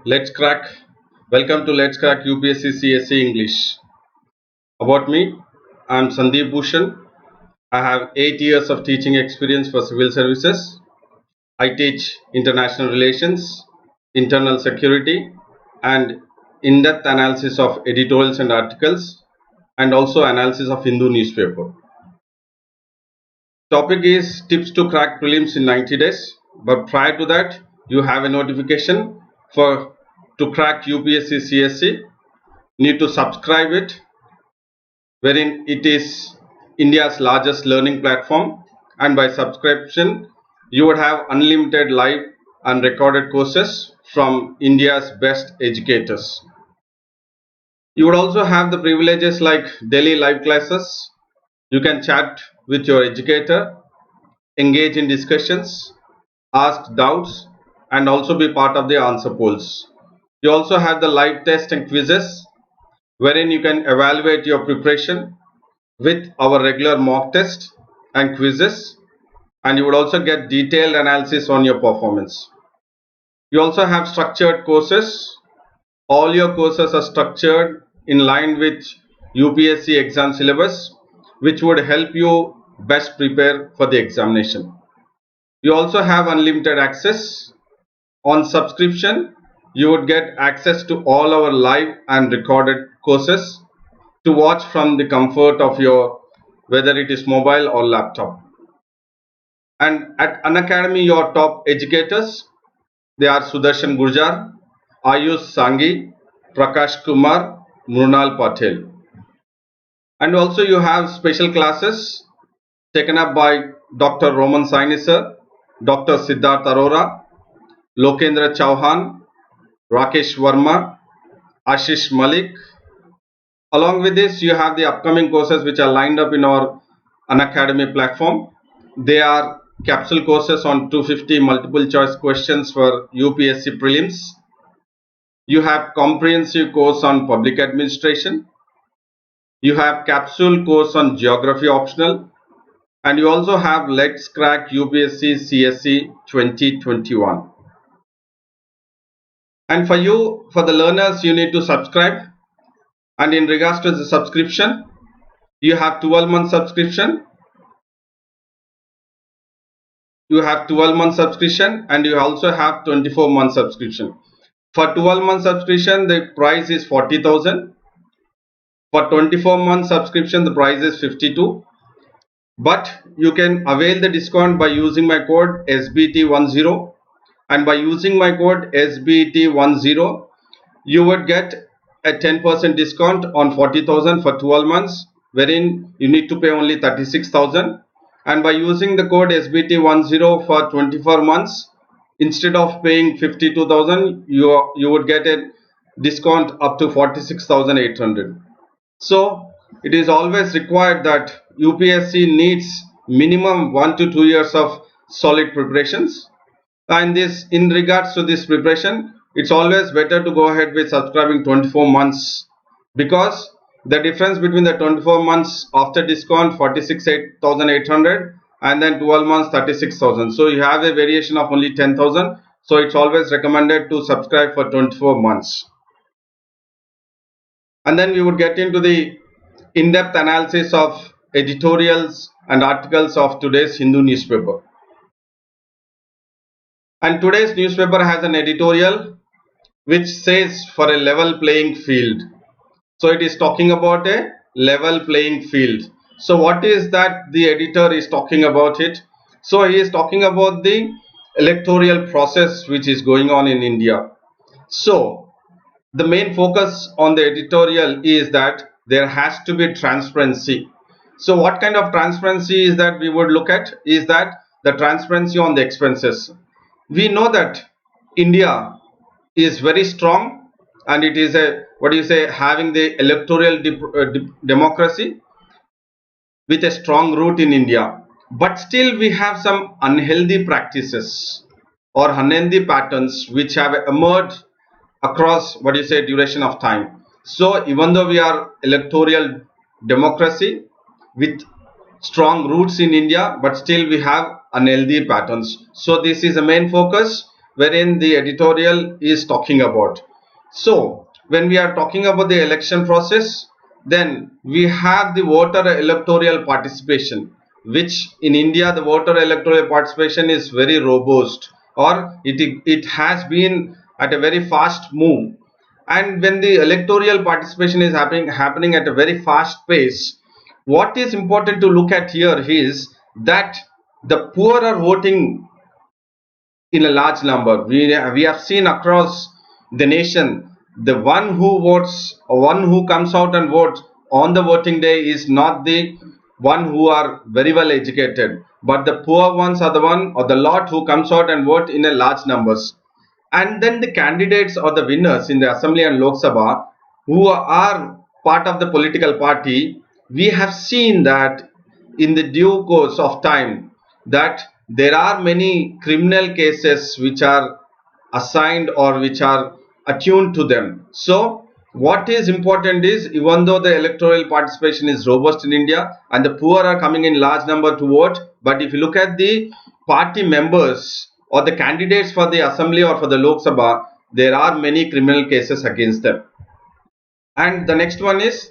Let's crack. Welcome to Let's Crack UPSC CSE English. About me, I'm Sandeep Bhushan. I have 8 years of teaching experience for civil services. I teach international relations, internal security, and in-depth analysis of editorials and articles, and also analysis of Hindu newspaper. Topic is tips to crack prelims in 90 days. But prior to that, you have a notification for to crack UPSC CSE. Need to subscribe it, wherein it is India's largest learning platform, and by subscription you would have unlimited live and recorded courses from India's best educators. You would also have the privileges like daily live classes. You can chat with your educator, engage in discussions, ask doubts, and also be part of the answer polls. You also have the live test and quizzes, wherein you can evaluate your preparation with our regular mock test and quizzes, and you would also get detailed analysis on your performance. You also have structured courses. All your courses are structured in line with UPSC exam syllabus, which would help you best prepare for the examination. You also have unlimited access. On subscription, you would get access to all our live and recorded courses to watch from the comfort of your, whether it is mobile or laptop. And at Unacademy, your top educators, they are Sudarshan Gurjar, Ayush Sanghi, Prakash Kumar, Mrunal Patel. And also you have special classes taken up by Dr. Roman Saini sir, Dr. Siddharth Arora, Lokendra Chauhan, Rakesh Verma, Ashish Malik. Along with this, you have the upcoming courses which are lined up in our Unacademy platform. They are capsule courses on 250 multiple choice questions for UPSC Prelims. You have comprehensive course on public administration. You have capsule course on geography optional. And you also have Let's Crack UPSC CSE 2021. And for the learners, you need to subscribe. And in regards to the subscription, you have 12-month subscription. You have 12-month subscription, and you also have 24-month subscription. For 12-month subscription, the price is 40,000. For 24-month subscription, the price is 52. But you can avail the discount by using my code SBT10, and by using my code SBT10, you would get a 10% discount on 40,000 for 12 months, wherein you need to pay only 36,000. And by using the code SBT10 for 24 months, instead of paying 52,000, you would get a discount up to 46,800. So it is always required that UPSC needs minimum 1 to 2 years of solid preparations. And this, in regards to this preparation, it's always better to go ahead with subscribing 24 months, because the difference between the 24 months after discount 46,800 and then 12 months 36,000. So you have a variation of only 10,000. So it's always recommended to subscribe for 24 months. And then we would get into the in-depth analysis of editorials and articles of today's Hindu newspaper. And today's newspaper has an editorial which says for a level playing field. So it is talking about a level playing field. So what is that the editor is talking about it? So he is talking about the electoral process which is going on in India. So the main focus on the editorial is that there has to be transparency. So what kind of transparency is that we would look at? Is that the transparency on the expenses. We know that India is very strong, and it is a, having the electoral democracy with a strong root in India. But still we have some unhealthy practices or unhealthy patterns which have emerged across duration of time. So even though we are electoral democracy with strong roots in India, but still we have unhealthy patterns. So this is a main focus wherein the editorial is talking about. So when we are talking about the election process, then we have the voter electoral participation, which in India the voter electoral participation is very robust, or it has been at a very fast move. And when the electoral participation is happening at a very fast pace, what is important to look at here is that the poor are voting in a large number. We have seen across the nation, the one who votes or one who comes out and votes on the voting day is not the one who are very well educated, but the poor ones are the one or the lot who comes out and vote in a large numbers. And then the candidates or the winners in the assembly and Lok Sabha who are part of the political party, we have seen that in the due course of time that there are many criminal cases which are assigned or which are attuned to them. So what is important is, even though the electoral participation is robust in India and the poor are coming in large number to vote, but if you look at the party members or the candidates for the assembly or for the Lok Sabha, there are many criminal cases against them. And the next one is,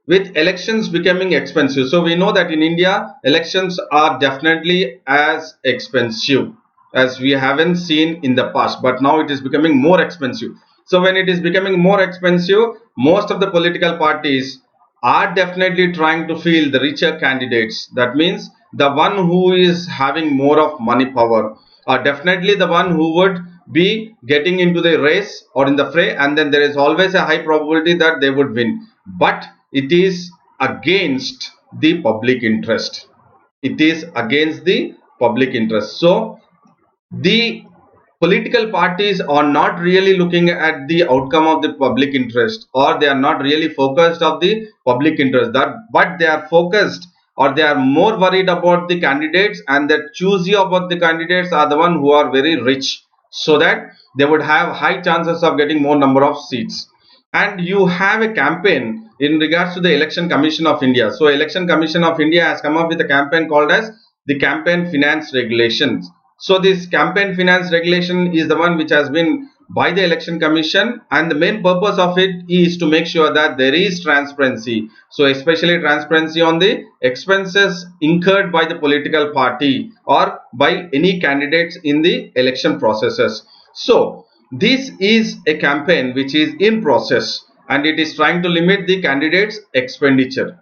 with elections becoming expensive. So we know that in India, elections are definitely as expensive as we haven't seen in the past, but now it is becoming more expensive. So when it is becoming more expensive, most of the political parties are definitely trying to field the richer candidates. That means the one who is having more of money power are definitely the one who would be getting into the race or in the fray, and then there is always a high probability that they would win. But it is against the public interest. It is against the public interest. So the political parties are not really looking at the outcome of the public interest, or they are not really focused of the public interest, but they are focused, or they are more worried about the candidates, and the choosy about the candidates are the one who are very rich, so that they would have high chances of getting more number of seats. And you have a campaign in regards to the Election Commission of India. So Election Commission of India has come up with a campaign called as the campaign finance regulations. So this campaign finance regulation is the one which has been by the Election Commission, and the main purpose of it is to make sure that there is transparency. So especially transparency on the expenses incurred by the political party or by any candidates in the election processes. So this is a campaign which is in process, and it is trying to limit the candidates' expenditure.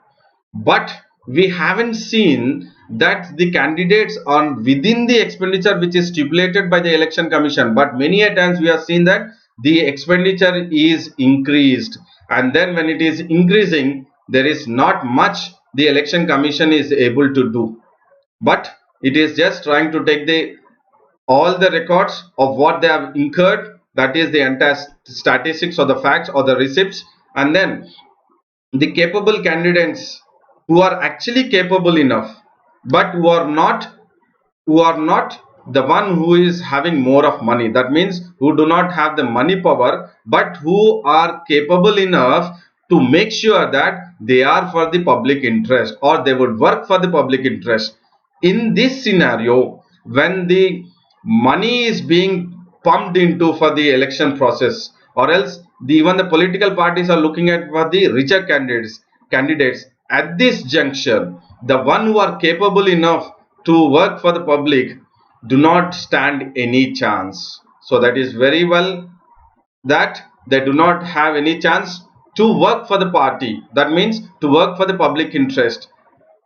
But we haven't seen that the candidates are within the expenditure which is stipulated by the Election Commission, but many a times we have seen that the expenditure is increased, and then when it is increasing, there is not much the Election Commission is able to do, but it is just trying to take the all the records of what they have incurred, that is the entire statistics or the facts or the receipts, and then the capable candidates who are actually capable enough, but who are not the one who is having more of money, that means who do not have the money power, but who are capable enough to make sure that they are for the public interest, or they would work for the public interest. In this scenario, when the money is being pumped into for the election process, or else even the political parties are looking at for the richer candidates at this juncture, the one who are capable enough to work for the public do not stand any chance. So that is very well that they do not have any chance to work for the party, that means to work for the public interest,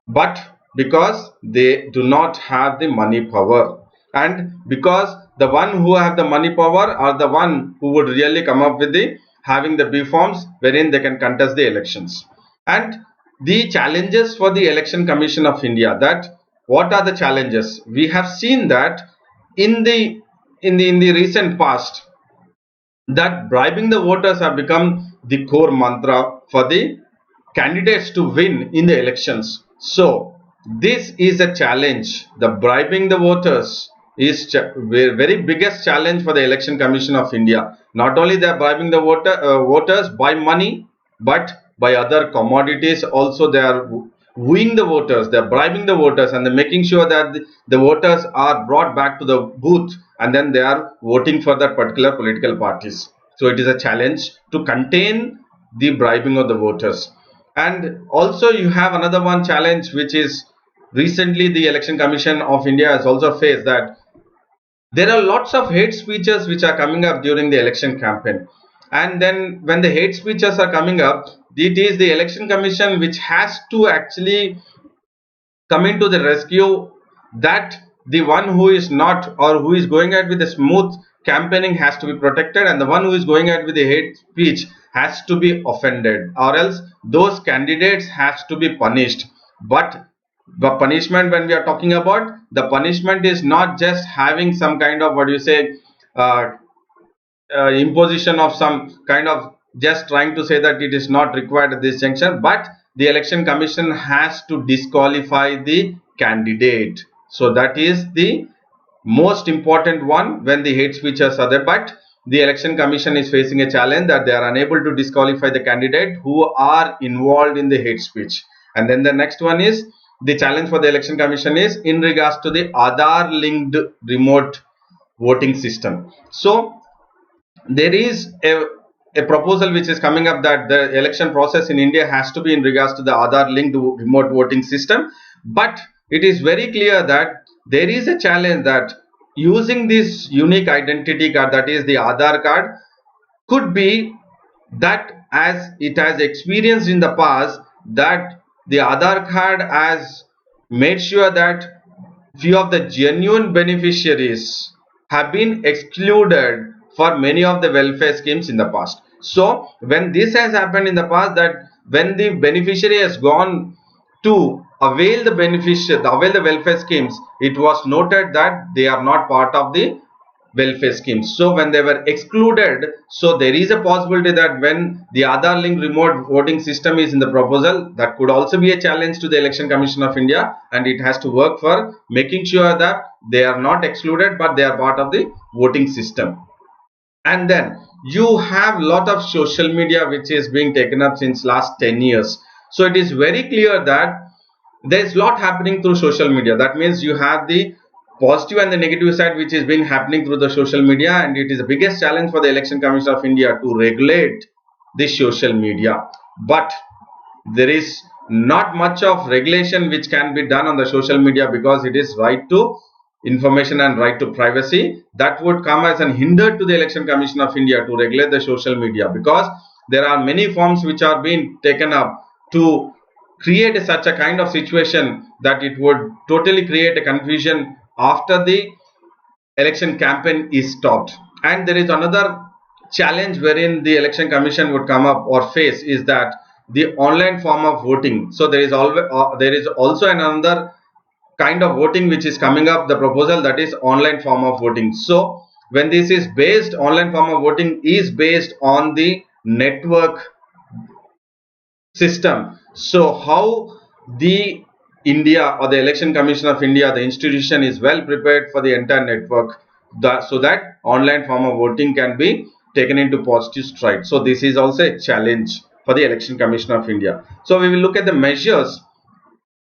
but because they do not have the money power, and because the one who have the money power are the one who would really come up with the having the B forms wherein they can contest the elections. And the challenges for the Election Commission of India, that what are the challenges? We have seen that in the recent past, that bribing the voters have become the core mantra for the candidates to win in the elections. So this is a challenge. The bribing the voters is very biggest challenge for the Election Commission of India. Not only they are bribing the voters by money, but by other commodities also they are wooing the voters, they're bribing the voters, and they're making sure that the voters are brought back to the booth and then they are voting for that particular political parties. So it is a challenge to contain the bribing of the voters. And also you have another one challenge, which is recently the Election Commission of India has also faced, that there are lots of hate speeches which are coming up during the election campaign. And then when the hate speeches are coming up, it is the Election Commission which has to actually come into the rescue, that the one who is not, or who is going ahead with the smooth campaigning, has to be protected, and the one who is going ahead with the hate speech has to be offended, or else those candidates has to be punished. But the punishment, when we are talking about, the punishment is not just having some kind of, what do you say, uh, imposition of some kind of, just trying to say that it is not required at this junction, but the Election Commission has to disqualify the candidate. So that is the most important one when the hate speeches are there. But the Election Commission is facing a challenge that they are unable to disqualify the candidate who are involved in the hate speech. And then the next one is, the challenge for the Election Commission is in regards to the Aadhaar linked remote voting system. So there is a proposal which is coming up, that the election process in India has to be in regards to the Aadhaar linked remote voting system. But it is very clear that there is a challenge that using this unique identity card, that is the Aadhaar card, could be that, as it has experienced in the past, that the Aadhaar card has made sure that few of the genuine beneficiaries have been excluded for many of the welfare schemes in the past. So when this has happened in the past, that when the beneficiary has gone to avail the welfare schemes, it was noted that they are not part of the welfare schemes. So when they were excluded, so there is a possibility that when the Aadhaar linked remote voting system is in the proposal, that could also be a challenge to the Election Commission of India, and it has to work for making sure that they are not excluded but they are part of the voting system. And then you have lot of social media which is being taken up since last 10 years. So it is very clear that there is lot happening through social media. That means you have the positive and the negative side which is being happening through the social media, and it is the biggest challenge for the Election Commission of India to regulate the social media. But there is not much of regulation which can be done on the social media, because it is right to information and right to privacy. That would come as an hinder to the Election Commission of India to regulate the social media, because there are many forms which are being taken up to create such a kind of situation that it would totally create a confusion after the election campaign is stopped. And there is another challenge wherein the Election Commission would come up or face, is that the online form of voting. So there is also another kind of voting which is coming up, the proposal, that is online form of voting. So when this is based, online form of voting is based on the network system. So how the India or the Election Commission of India, the institution, is well prepared for the entire network, so that online form of voting can be taken into positive stride. So this is also a challenge for the Election Commission of India. So we will look at the measures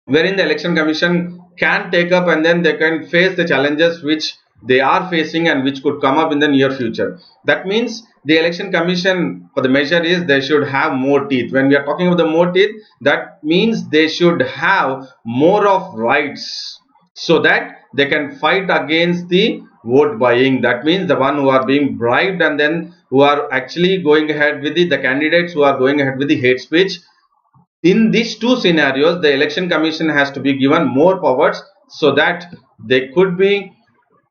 wherein the Election Commission can take up, and then they can face the challenges which they are facing and which could come up in the near future. That means the Election Commission, for the measure is, they should have more teeth. When we are talking about the more teeth, that means they should have more of rights, so that they can fight against the vote buying. That means the one who are being bribed, and then who are actually going ahead with the candidates who are going ahead with the hate speech. In these two scenarios, the Election Commission has to be given more powers, so that they could be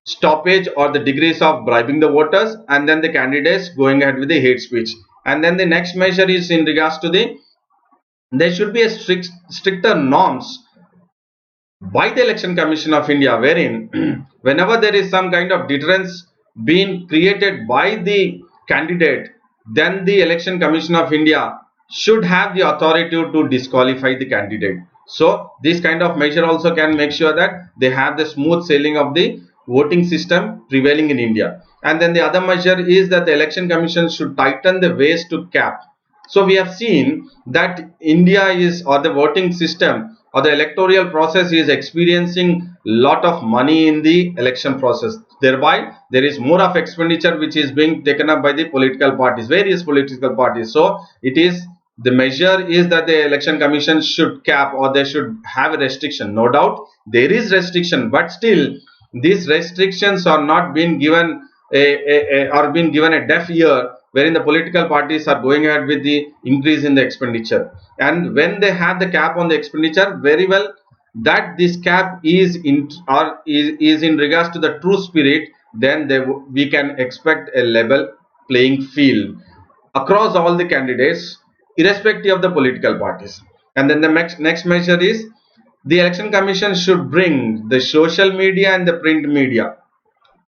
stoppage or the degrees of bribing the voters, and then the candidates going ahead with the hate speech. And then the next measure is in regards to there should be a stricter norms by the Election Commission of India, wherein whenever there is some kind of deterrence being created by the candidate, then the Election Commission of India should have the authority to disqualify the candidate. So this kind of measure also can make sure that they have the smooth sailing of the voting system prevailing in India. And then the other measure is that the Election Commission should tighten the ways to cap. So we have seen that India is, or the voting system or the electoral process is experiencing lot of money in the election process. Thereby, there is more of expenditure which is being taken up by the political parties, various political parties. So, it is the measure is that the election commission should cap or they should have a restriction. No doubt, there is restriction, but still, these restrictions are not being given a deaf ear, wherein the political parties are going ahead with the increase in the expenditure. And when they have the cap on the expenditure, very well that this cap is in regards to the true spirit, then we can expect a level playing field across all the candidates, irrespective of the political parties. And then the next measure is the election commission should bring the social media and the print media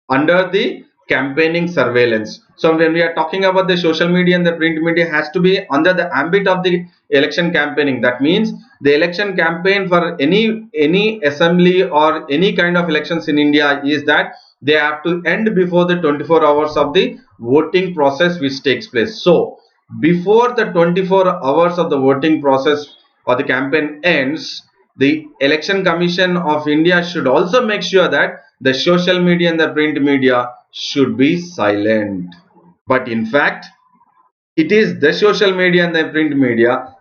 under the campaigning surveillance. So when we are talking about the social media and the print media, has to be under the ambit of the election campaigning. That means the election campaign for any assembly or any kind of elections in India is that they have to end before the 24 hours of the voting process which takes place. So before the 24 hours of the voting process or the campaign ends, the Election Commission of India should also make sure that the social media and the print media should be silent. But in fact, it is the social media and the print media,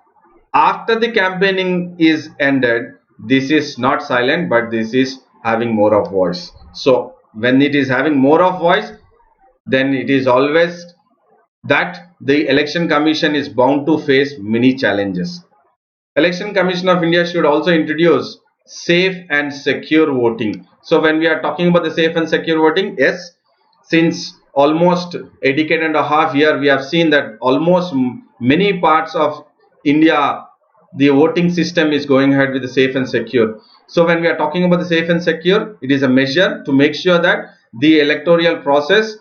after the campaigning is ended, this is not silent, but this is having more of voice. So when it is having more of voice, then it is always that the Election Commission is bound to face many challenges. Election Commission of India should also introduce safe and secure voting. So when we are talking about the safe and secure voting, yes, since almost a decade and a half here, we have seen that almost many parts of India, the voting system is going ahead with the safe and secure. So when we are talking about the safe and secure, it is a measure to make sure that the electoral process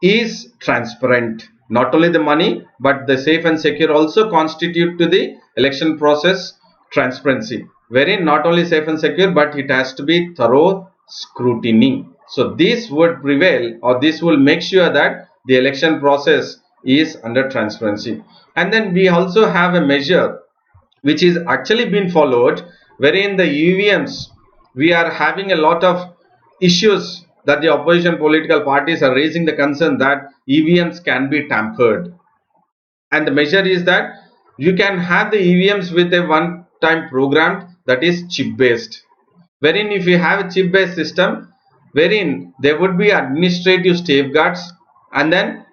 is transparent. Not only the money, but the safe and secure also constitute to the election process transparency, wherein not only safe and secure, but it has to be thorough scrutiny. So this would prevail, or this will make sure that the election process is under transparency. And then we also have a measure which is actually been followed, wherein the EVMs, we are having a lot of issues that the opposition political parties are raising the concern that EVMs can be tampered. And the measure is that you can have the EVMs with a one-time program that is chip-based. Wherein if you have a chip-based system, wherein there would be administrative safeguards, and then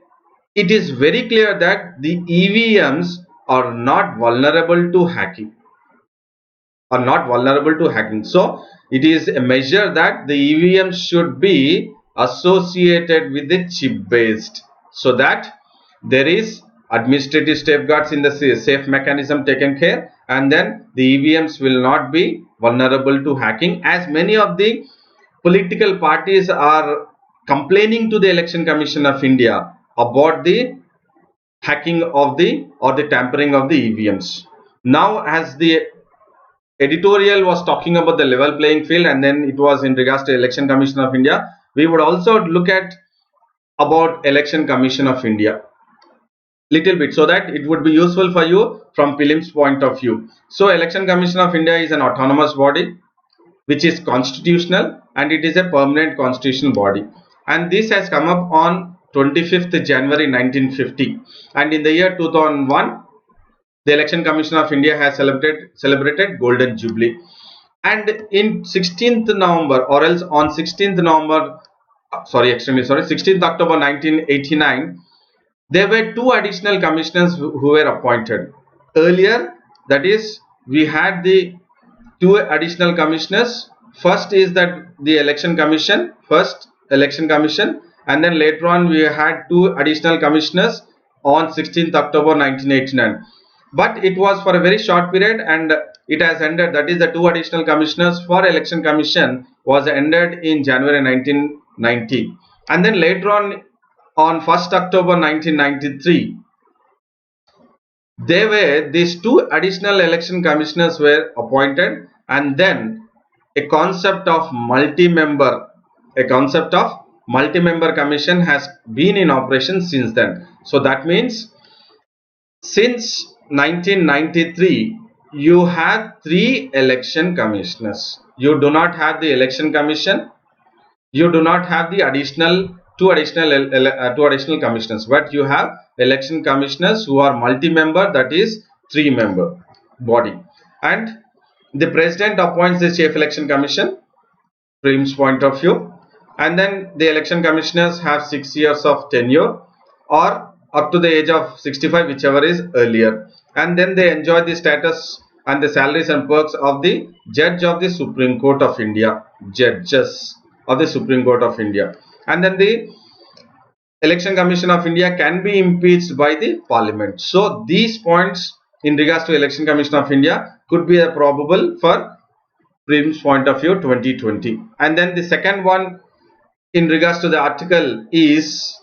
it is very clear that the EVMs are not vulnerable to hacking. So it is a measure that the EVM should be associated with the chip based, so that there is administrative safeguards in the safe mechanism taken care, and then the EVMs will not be vulnerable to hacking, as many of the political parties are complaining to the Election Commission of India about the hacking of the tampering of the EVMs. Now, as the editorial was talking about the level playing field, and then it was in regards to Election Commission of India, we would also look at about Election Commission of India little bit, so that it would be useful for you from prelims point of view. So Election Commission of India is an autonomous body which is constitutional, and it is a permanent constitutional body, and this has come up on 25th January 1950, and in the year 2001 the Election Commission of India has celebrated Golden Jubilee. And in 16th November, or else on 16th October 1989, there were two additional commissioners who were appointed. Earlier, that is, we had the two additional commissioners. First is that the election commission, and then later on we had two additional commissioners on 16th October 1989. But it was for a very short period, and it has ended. That is, the two additional commissioners for election commission was ended in January 1990. And then later on 1st October 1993, these two additional election commissioners were appointed, and then a concept of multi-member commission has been in operation since then. So that means since 1993, you have 3 election commissioners. You do not have the election commission. You do not have the two additional commissioners, but you have election commissioners who are multi-member, that is 3-member body, and the president appoints the chief election commission, prelims point of view, and then the election commissioners have 6 years of tenure or up to the age of 65, whichever is earlier, and then they enjoy the status and the salaries and perks of the judge of the Supreme Court of India, judges of the Supreme Court of India. And then the Election Commission of India can be impeached by the Parliament. So these points in regards to Election Commission of India could be probable for prelims point of view 2020. And then the second one in regards to the article is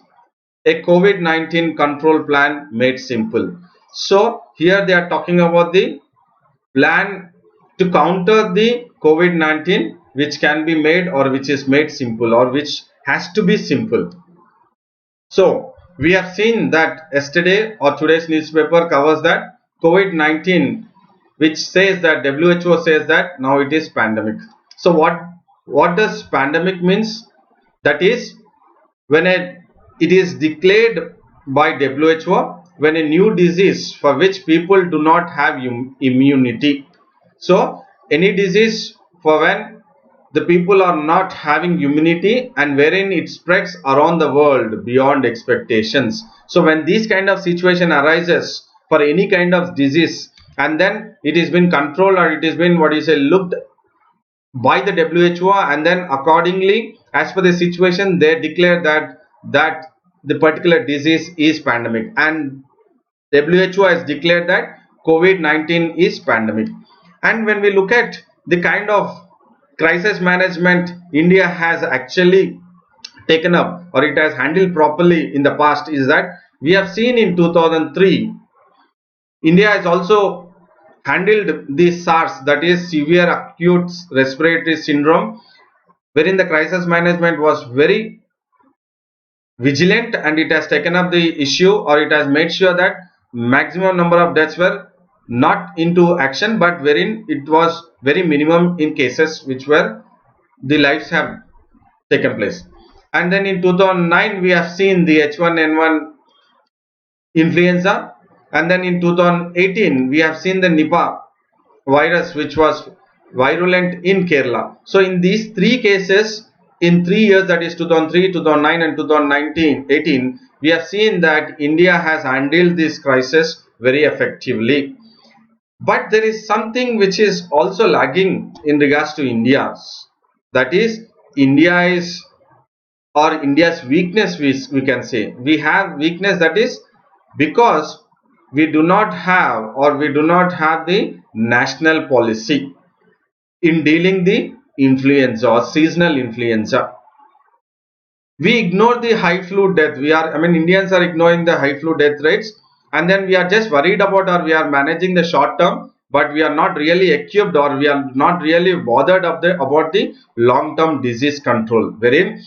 a COVID-19 control plan made simple. So here they are talking about the plan to counter the COVID-19 which can be made or which is made simple or which has to be simple. So we have seen that yesterday or today's newspaper covers that COVID-19, which says that WHO says that now it is pandemic. So what does pandemic means? That is when it is declared by WHO when a new disease for which people do not have immunity. So any disease for when the people are not having immunity and wherein it spreads around the world beyond expectations. So when this kind of situation arises for any kind of disease and then it has been controlled or it has been looked by the WHO, and then accordingly as per the situation they declare that the particular disease is pandemic, and WHO has declared that COVID-19 is pandemic. And when we look at the kind of crisis management India has actually taken up or it has handled properly in the past, is that we have seen in 2003 India has also handled the SARS, that is severe acute respiratory syndrome, wherein the crisis management was very vigilant and it has taken up the issue or it has made sure that maximum number of deaths were not into action, but wherein it was very minimum in cases which were the lives have taken place. And then in 2009 we have seen the H1N1 influenza, and then in 2018 we have seen the Nipah virus which was virulent in Kerala. So in these 3 cases in 3 years, that is 2003, 2009 and 2018, we have seen that India has handled this crisis very effectively. But there is something which is also lagging in regards to India, that is India's weakness. We can say we have weakness, that is because we do not have the national policy in dealing the influenza or seasonal influenza. We ignore the high flu death. Indians are ignoring the high flu death rates, and then we are just worried about, or we are managing the short term, but we are not really equipped or we are not really bothered about the long term disease control, wherein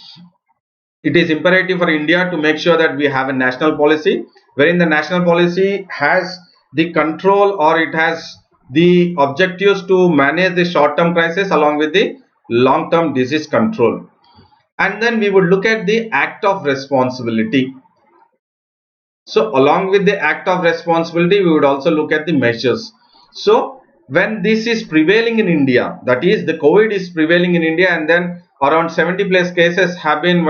it is imperative for India to make sure that we have a national policy, wherein the national policy has the control or it has the objectives to manage the short term crisis along with the long term disease control. And then we would look at the act of responsibility. So along with the act of responsibility, we would also look at the measures. So when this is prevailing in India, that is the COVID is prevailing in India, and then around 70 plus cases have been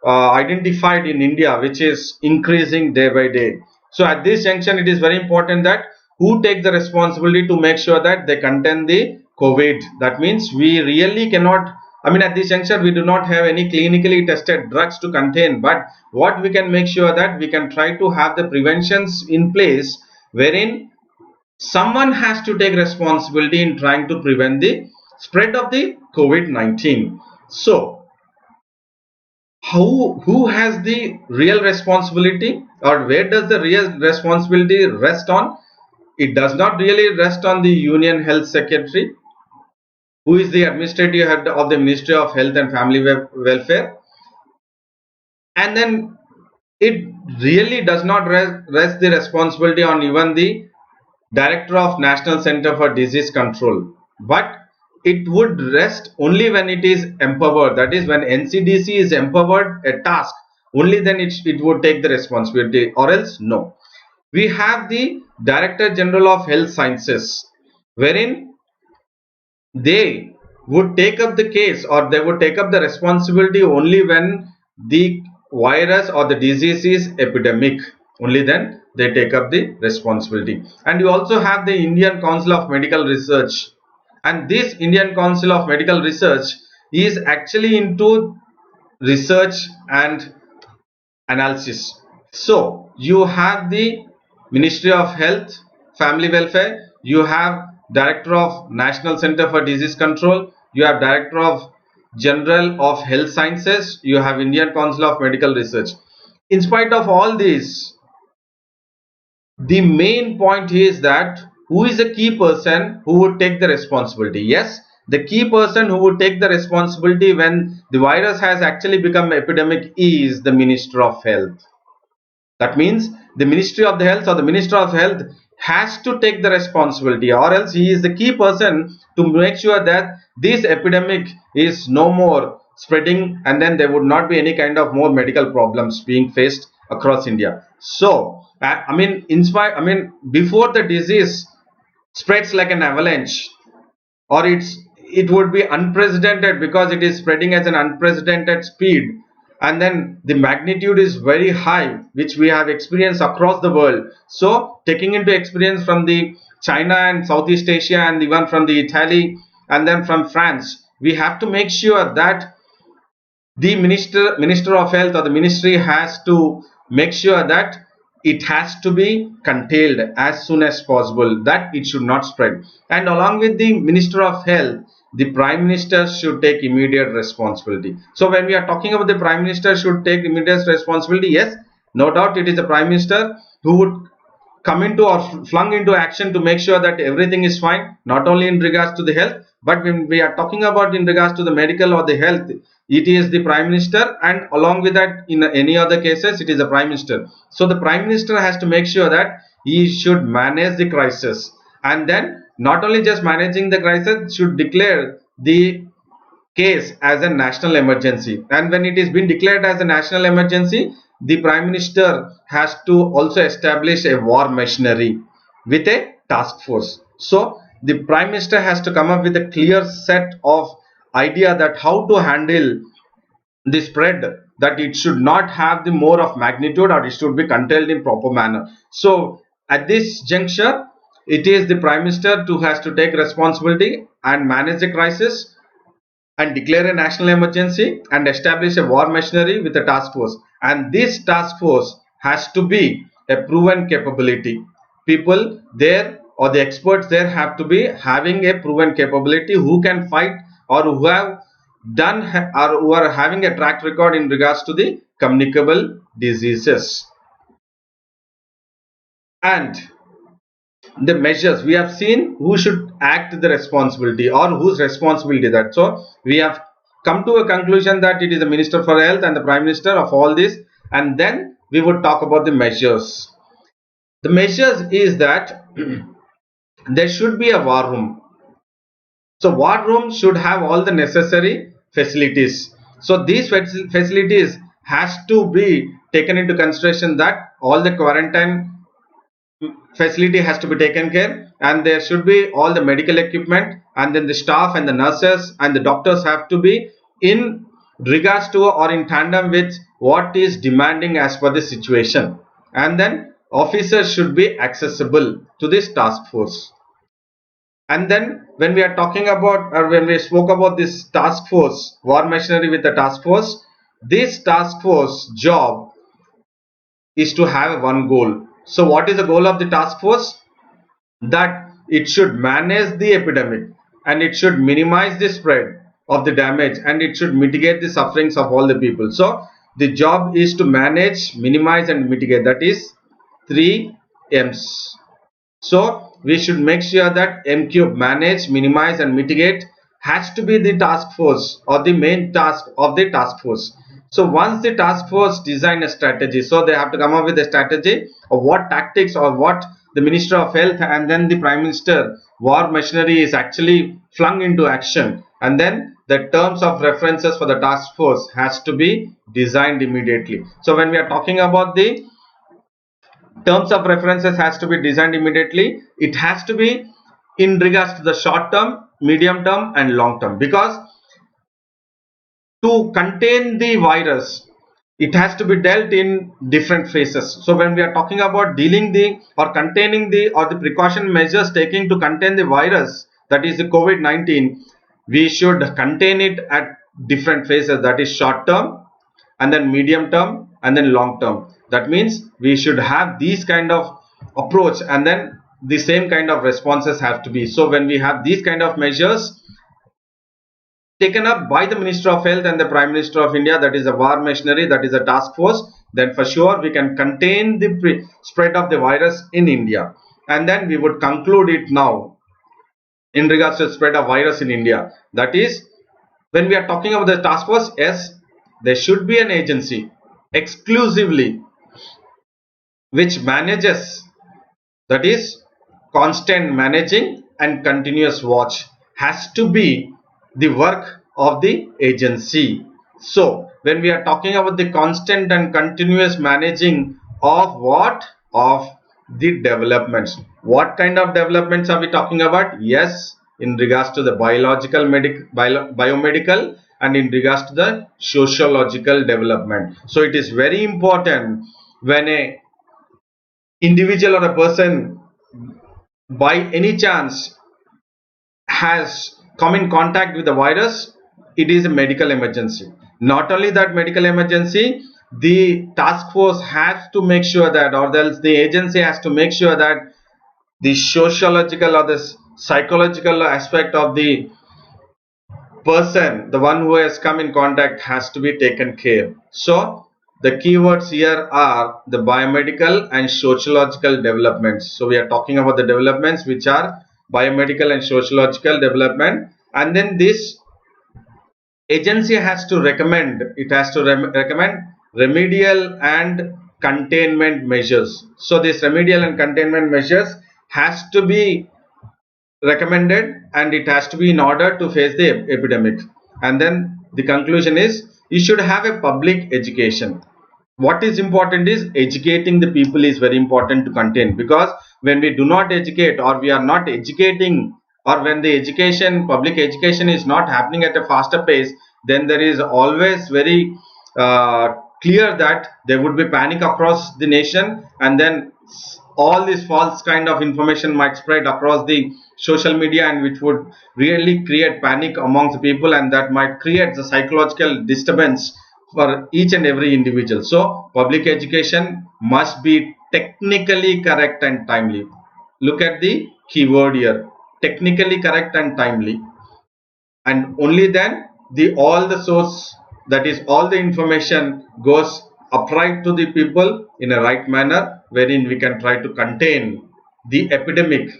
identified in India, which is increasing day by day. So at this junction, it is very important that who take the responsibility to make sure that they contain the COVID. That means we really cannot, at this juncture we do not have any clinically tested drugs to contain, but what we can make sure that we can try to have the preventions in place, wherein someone has to take responsibility in trying to prevent the spread of the COVID-19. So who has the real responsibility, or where does the real responsibility rest on? It does not really rest on the Union Health Secretary, who is the administrative head of the Ministry of Health and Family Welfare, and then it really does not rest the responsibility on even the Director of National Center for Disease Control, but it would rest only when it is empowered. That is, when NCDC is empowered a task, only then it would take the responsibility, or else no. We have the Director General of Health Sciences, wherein they would take up the case, or they would take up the responsibility only when the virus or the disease is epidemic. Only then they take up the responsibility. And you also have the Indian Council of Medical Research, and this Indian Council of Medical Research is actually into research and analysis. So you have the Ministry of Health, Family Welfare, you have Director of National Center for Disease Control, you have Director of General of Health Sciences, you have Indian Council of Medical Research. In spite of all this, the main point is that who is the key person who would take the responsibility? Yes, the key person who would take the responsibility when the virus has actually become epidemic is the Minister of Health. That means the Ministry of the Health or the Minister of Health has to take the responsibility, or else he is the key person to make sure that this epidemic is no more spreading, and then there would not be any kind of more medical problems being faced across India. So before the disease spreads like an avalanche, or it would be unprecedented because it is spreading at an unprecedented speed, and then the magnitude is very high, which we have experienced across the world. So taking into experience from the China and Southeast Asia, and even from the Italy, and then from France, we have to make sure that the minister of health or the ministry has to make sure that it has to be contained as soon as possible, that it should not spread. And along with the Minister of Health, the Prime Minister should take immediate responsibility. So when we are talking about the Prime Minister should take immediate responsibility, yes, no doubt it is the Prime Minister who would come into or flung into action to make sure that everything is fine, not only in regards to the health, but when we are talking about in regards to the medical or the health, it is the Prime Minister, and along with that, in any other cases, it is the Prime Minister. So the Prime Minister has to make sure that he should manage the crisis, and then not only just managing the crisis, should declare the case as a national emergency. And when it is been declared as a national emergency, the Prime Minister has to also establish a war machinery with a task force. So the Prime Minister has to come up with a clear set of idea that how to handle the spread, that it should not have the more of magnitude, or it should be contained in proper manner. So at this juncture, it is the Prime Minister who has to take responsibility and manage the crisis, and declare a national emergency, and establish a war machinery with a task force. And this task force has to be a proven capability. People there or the experts there have to be having a proven capability, who can fight, or who have done or who are having a track record in regards to the communicable diseases. And the measures, we have seen who should act the responsibility, or whose responsibility that. So we have come to a conclusion that it is the Minister for Health and the Prime Minister of all this, and then we would talk about the measures. The measures is that there should be a war room. So war room should have all the necessary facilities. So these facilities has to be taken into consideration, that all the quarantine facility has to be taken care, and there should be all the medical equipment, and then the staff and the nurses and the doctors have to be in regards to or in tandem with what is demanding as per the situation, and then officers should be accessible to this task force. And then when we are talking about, or when we spoke about this task force, war machinery with the task force, this task force job is to have one goal. So what is the goal of the task force? That it should manage the epidemic, and it should minimize the spread of the damage, and it should mitigate the sufferings of all the people. So the job is to manage, minimize, and mitigate. That is 3 M's. So we should make sure that M cube, manage, minimize, and mitigate, has to be the task force or the main task of the task force. So once the task force design a strategy, so they have to come up with a strategy of what tactics or what the Minister of Health and then the Prime Minister war machinery is actually flung into action, and then the terms of references for the task force has to be designed immediately. So when we are talking about the terms of references has to be designed immediately, it has to be in regards to the short term, medium term and long term, because to contain the virus it has to be dealt in different phases. So when we are talking about dealing the or containing the or the precaution measures taking to contain the virus, that is the COVID-19, we should contain it at different phases, that is short term and then medium term and then long term. That means we should have these kind of approach and then the same kind of responses have to be. So when we have these kind of measures taken up by the Minister of Health and the Prime Minister of India, that is a war machinery, that is a task force, then for sure we can contain the spread of the virus in India. And then we would conclude it now in regards to the spread of virus in India. That is, when we are talking about the task force, yes, there should be an agency exclusively which manages, that is constant managing and continuous watch has to be the work of the agency. So when we are talking about the constant and continuous managing of what? Of the developments. What kind of developments are we talking about? Yes, in regards to the biological, biomedical and in regards to the sociological development. So it is very important when a individual or a person by any chance has come in contact with the virus, it is a medical emergency. Not only that medical emergency, the task force has to make sure that, or else the agency has to make sure that the sociological or the psychological aspect of the person, the one who has come in contact, has to be taken care. So the keywords here are the biomedical and sociological developments. So we are talking about the developments which are biomedical and sociological development, and then this agency has to recommend, it has to recommend remedial and containment measures. So this remedial and containment measures has to be recommended and it has to be in order to face the epidemic. And then the conclusion is you should have a public education. What is important is educating the people is very important to contain, because when we do not educate or we are not educating, or when the education, public education is not happening at a faster pace, then there is always very clear that there would be panic across the nation, and then all this false kind of information might spread across the social media, and which would really create panic amongst the people, and that might create the psychological disturbance for each and every individual. So public education must be technically correct and timely. Look at the keyword here, technically correct and timely, and only then all the source, that is all the information goes upright to the people in a right manner, wherein we can try to contain the epidemic,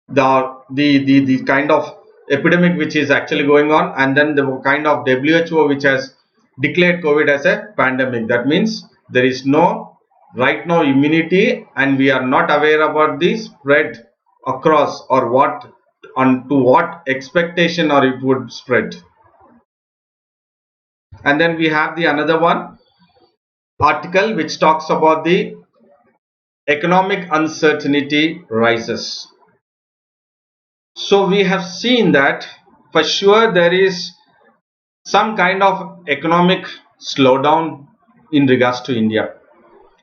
the kind of epidemic which is actually going on, and then the kind of WHO which has declared COVID as a pandemic. That means there is no right now immunity, and we are not aware about the spread across, or what on to what expectation or it would spread. And then we have the another one article which talks about the economic uncertainty rises. So we have seen that for sure there is some kind of economic slowdown in regards to India.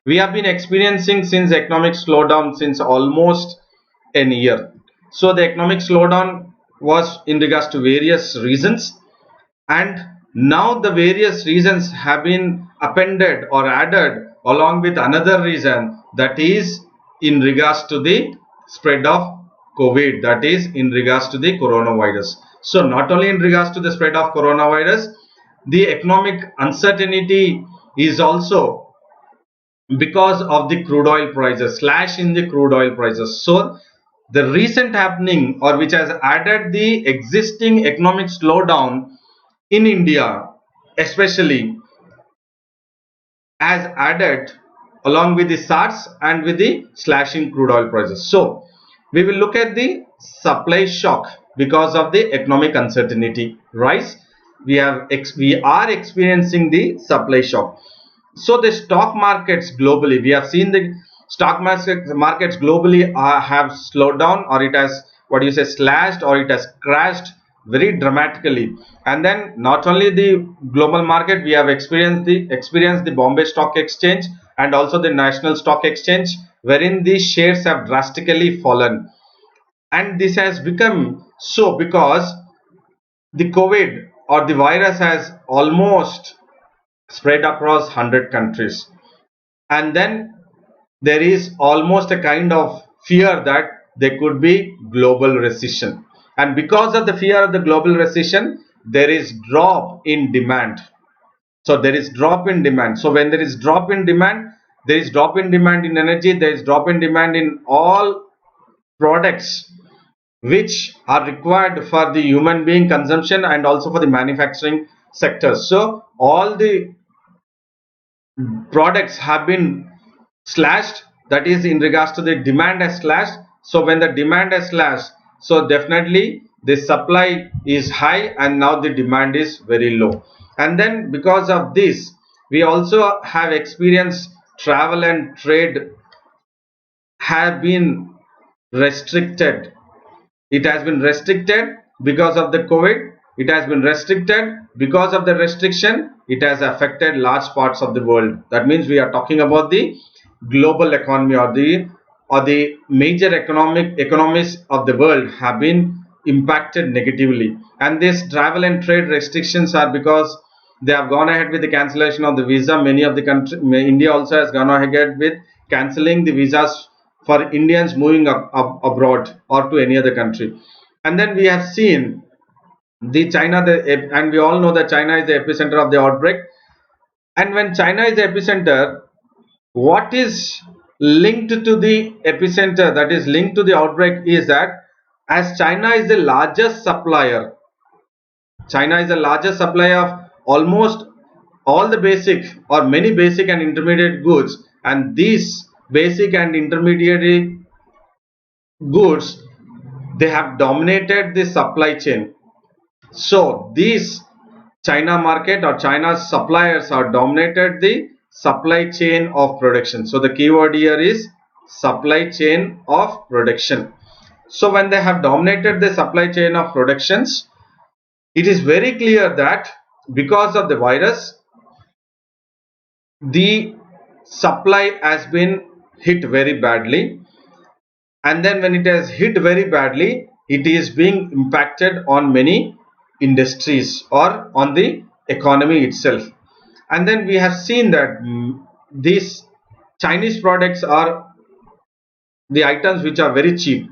We have been experiencing since economic slowdown since almost a year. So the economic slowdown was in regards to various reasons, and now the various reasons have been appended or added along with another reason, that is in regards to the spread of COVID, that is in regards to the coronavirus. So not only in regards to the spread of coronavirus, the economic uncertainty is also because of the crude oil prices, slash in the crude oil prices. So the recent happening, or which has added the existing economic slowdown in India, especially has added along with the SARS and with the slashing crude oil prices. So we will look at the supply shock because of the economic uncertainty rise. We are experiencing the supply shock. So the stock markets globally, we have seen the stock markets globally have slowed down, or it has, what you say, slashed, or it has crashed very dramatically. And then not only the global market, we have experienced the Bombay Stock Exchange and also the National Stock Exchange, wherein the shares have drastically fallen. And this has become so because the COVID or the virus has almost spread across 100 countries, and then there is almost a kind of fear that there could be global recession, and because of the fear of the global recession, there is drop in demand. So there is drop in demand. So when there is drop in demand, there is drop in demand in energy, there is drop in demand in all products which are required for the human being consumption and also for the manufacturing sectors. So all the products have been slashed, that is in regards to the demand has slashed. So when the demand has slashed, so definitely the supply is high and now the demand is very low. And then because of this, we also have experienced travel and trade have been restricted. It has been restricted because of the COVID. It has been restricted because of the restriction. It has affected large parts of the world. That means we are talking about the global economy, or the major economies of the world have been impacted negatively. And this travel and trade restrictions are because they have gone ahead with the cancellation of the visa. Many of the country, India also has gone ahead with cancelling the visas for Indians moving up abroad or to any other country. And then we have seen the China, and we all know that China is the epicenter of the outbreak. And when China is the epicenter, what is linked to the epicenter, that is linked to the outbreak, is that as China is the largest supplier, China is the largest supplier of almost all the basic or many basic and intermediate goods, and these basic and intermediate goods, they have dominated the supply chain. So these China market or China's suppliers are dominated the supply chain of production. So the keyword here is supply chain of production. So when they have dominated the supply chain of productions, it is very clear that because of the virus, the supply has been hit very badly. And then when it has hit very badly, it is being impacted on many industries or on the economy itself. And then we have seen that these Chinese products are the items which are very cheap,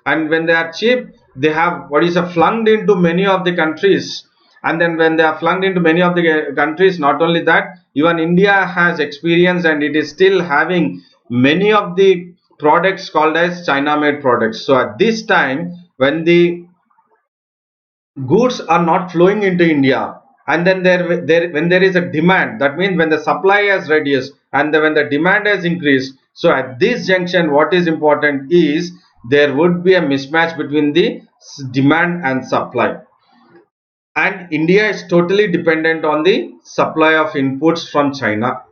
and when they are cheap, they have what is flung into many of the countries. And then when they are flung into many of the countries, not only that, even India has experienced, and it is still having many of the products called as China made products. So at this time, when the goods are not flowing into India, and then when there is a demand, that means when the supply has reduced and when the demand has increased, so at this junction, what is important is there would be a mismatch between the demand and supply. And India is totally dependent on the supply of inputs from China,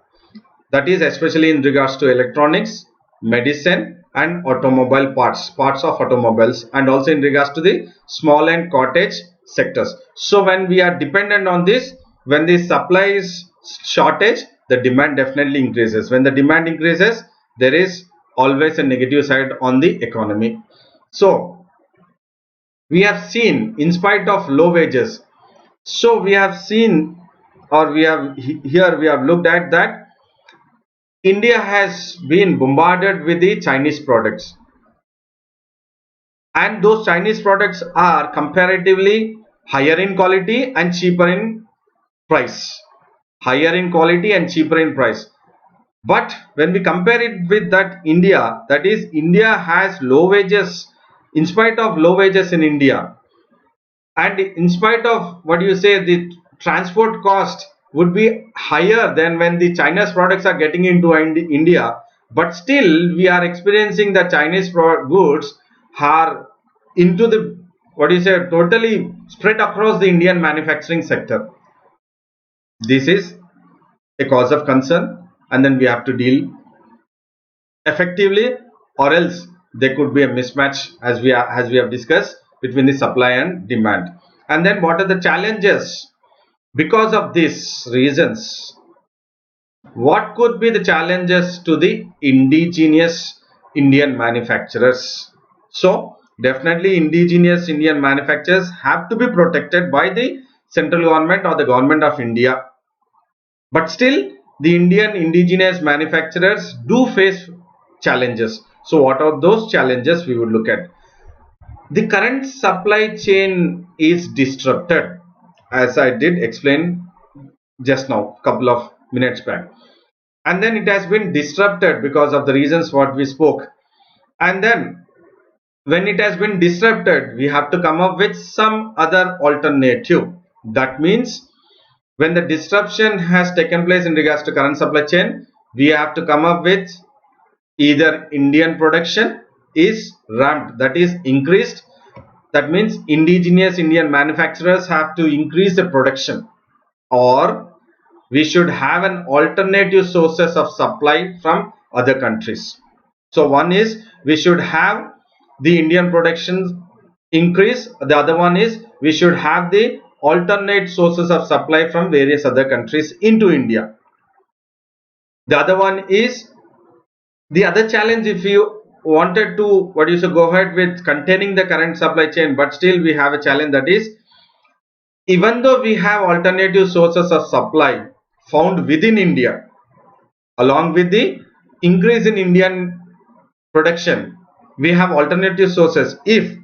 that is especially in regards to electronics, medicine and automobile parts of automobiles, and also in regards to the small and cottage sectors. So when we are dependent on this, when the supply is shortage, the demand definitely increases. When the demand increases, there is always a negative side on the economy. So we have seen, in spite of low wages, so we have seen, or we have here we have looked at that India has been bombarded with the Chinese products, and those Chinese products are comparatively higher in quality and cheaper in price. Higher in quality and cheaper in price. But when we compare it with that India, that is India has low wages. In spite of low wages in India, and in spite of what you say, the transport cost would be higher than when the China's products are getting into India, but still we are experiencing the Chinese goods are into the, what do you say, totally spread across the Indian manufacturing sector. This is a cause of concern, and then we have to deal effectively, or else there could be a mismatch, as we have discussed, between the supply and demand. And then what are the challenges because of these reasons? What could be the challenges to the indigenous Indian manufacturers? So definitely indigenous Indian manufacturers have to be protected by the central government or the government of India. But still, the Indian indigenous manufacturers do face challenges. So what are those challenges we would look at? The current supply chain is disrupted, as I did explain just now, couple of minutes back. And then it has been disrupted because of the reasons what we spoke. And then when it has been disrupted, we have to come up with some other alternative. That means when the disruption has taken place in regards to current supply chain, we have to come up with either Indian production is ramped, that is increased. That means indigenous Indian manufacturers have to increase the production, or we should have an alternative sources of supply from other countries. So one is we should have the Indian production increase, the other one is we should have the alternate sources of supply from various other countries into India. The other one is, the other challenge, if you wanted to, what do you say, go ahead with containing the current supply chain, but still we have a challenge, that is, even though we have alternative sources of supply found within India, along with the increase in Indian production, we have alternative sources. If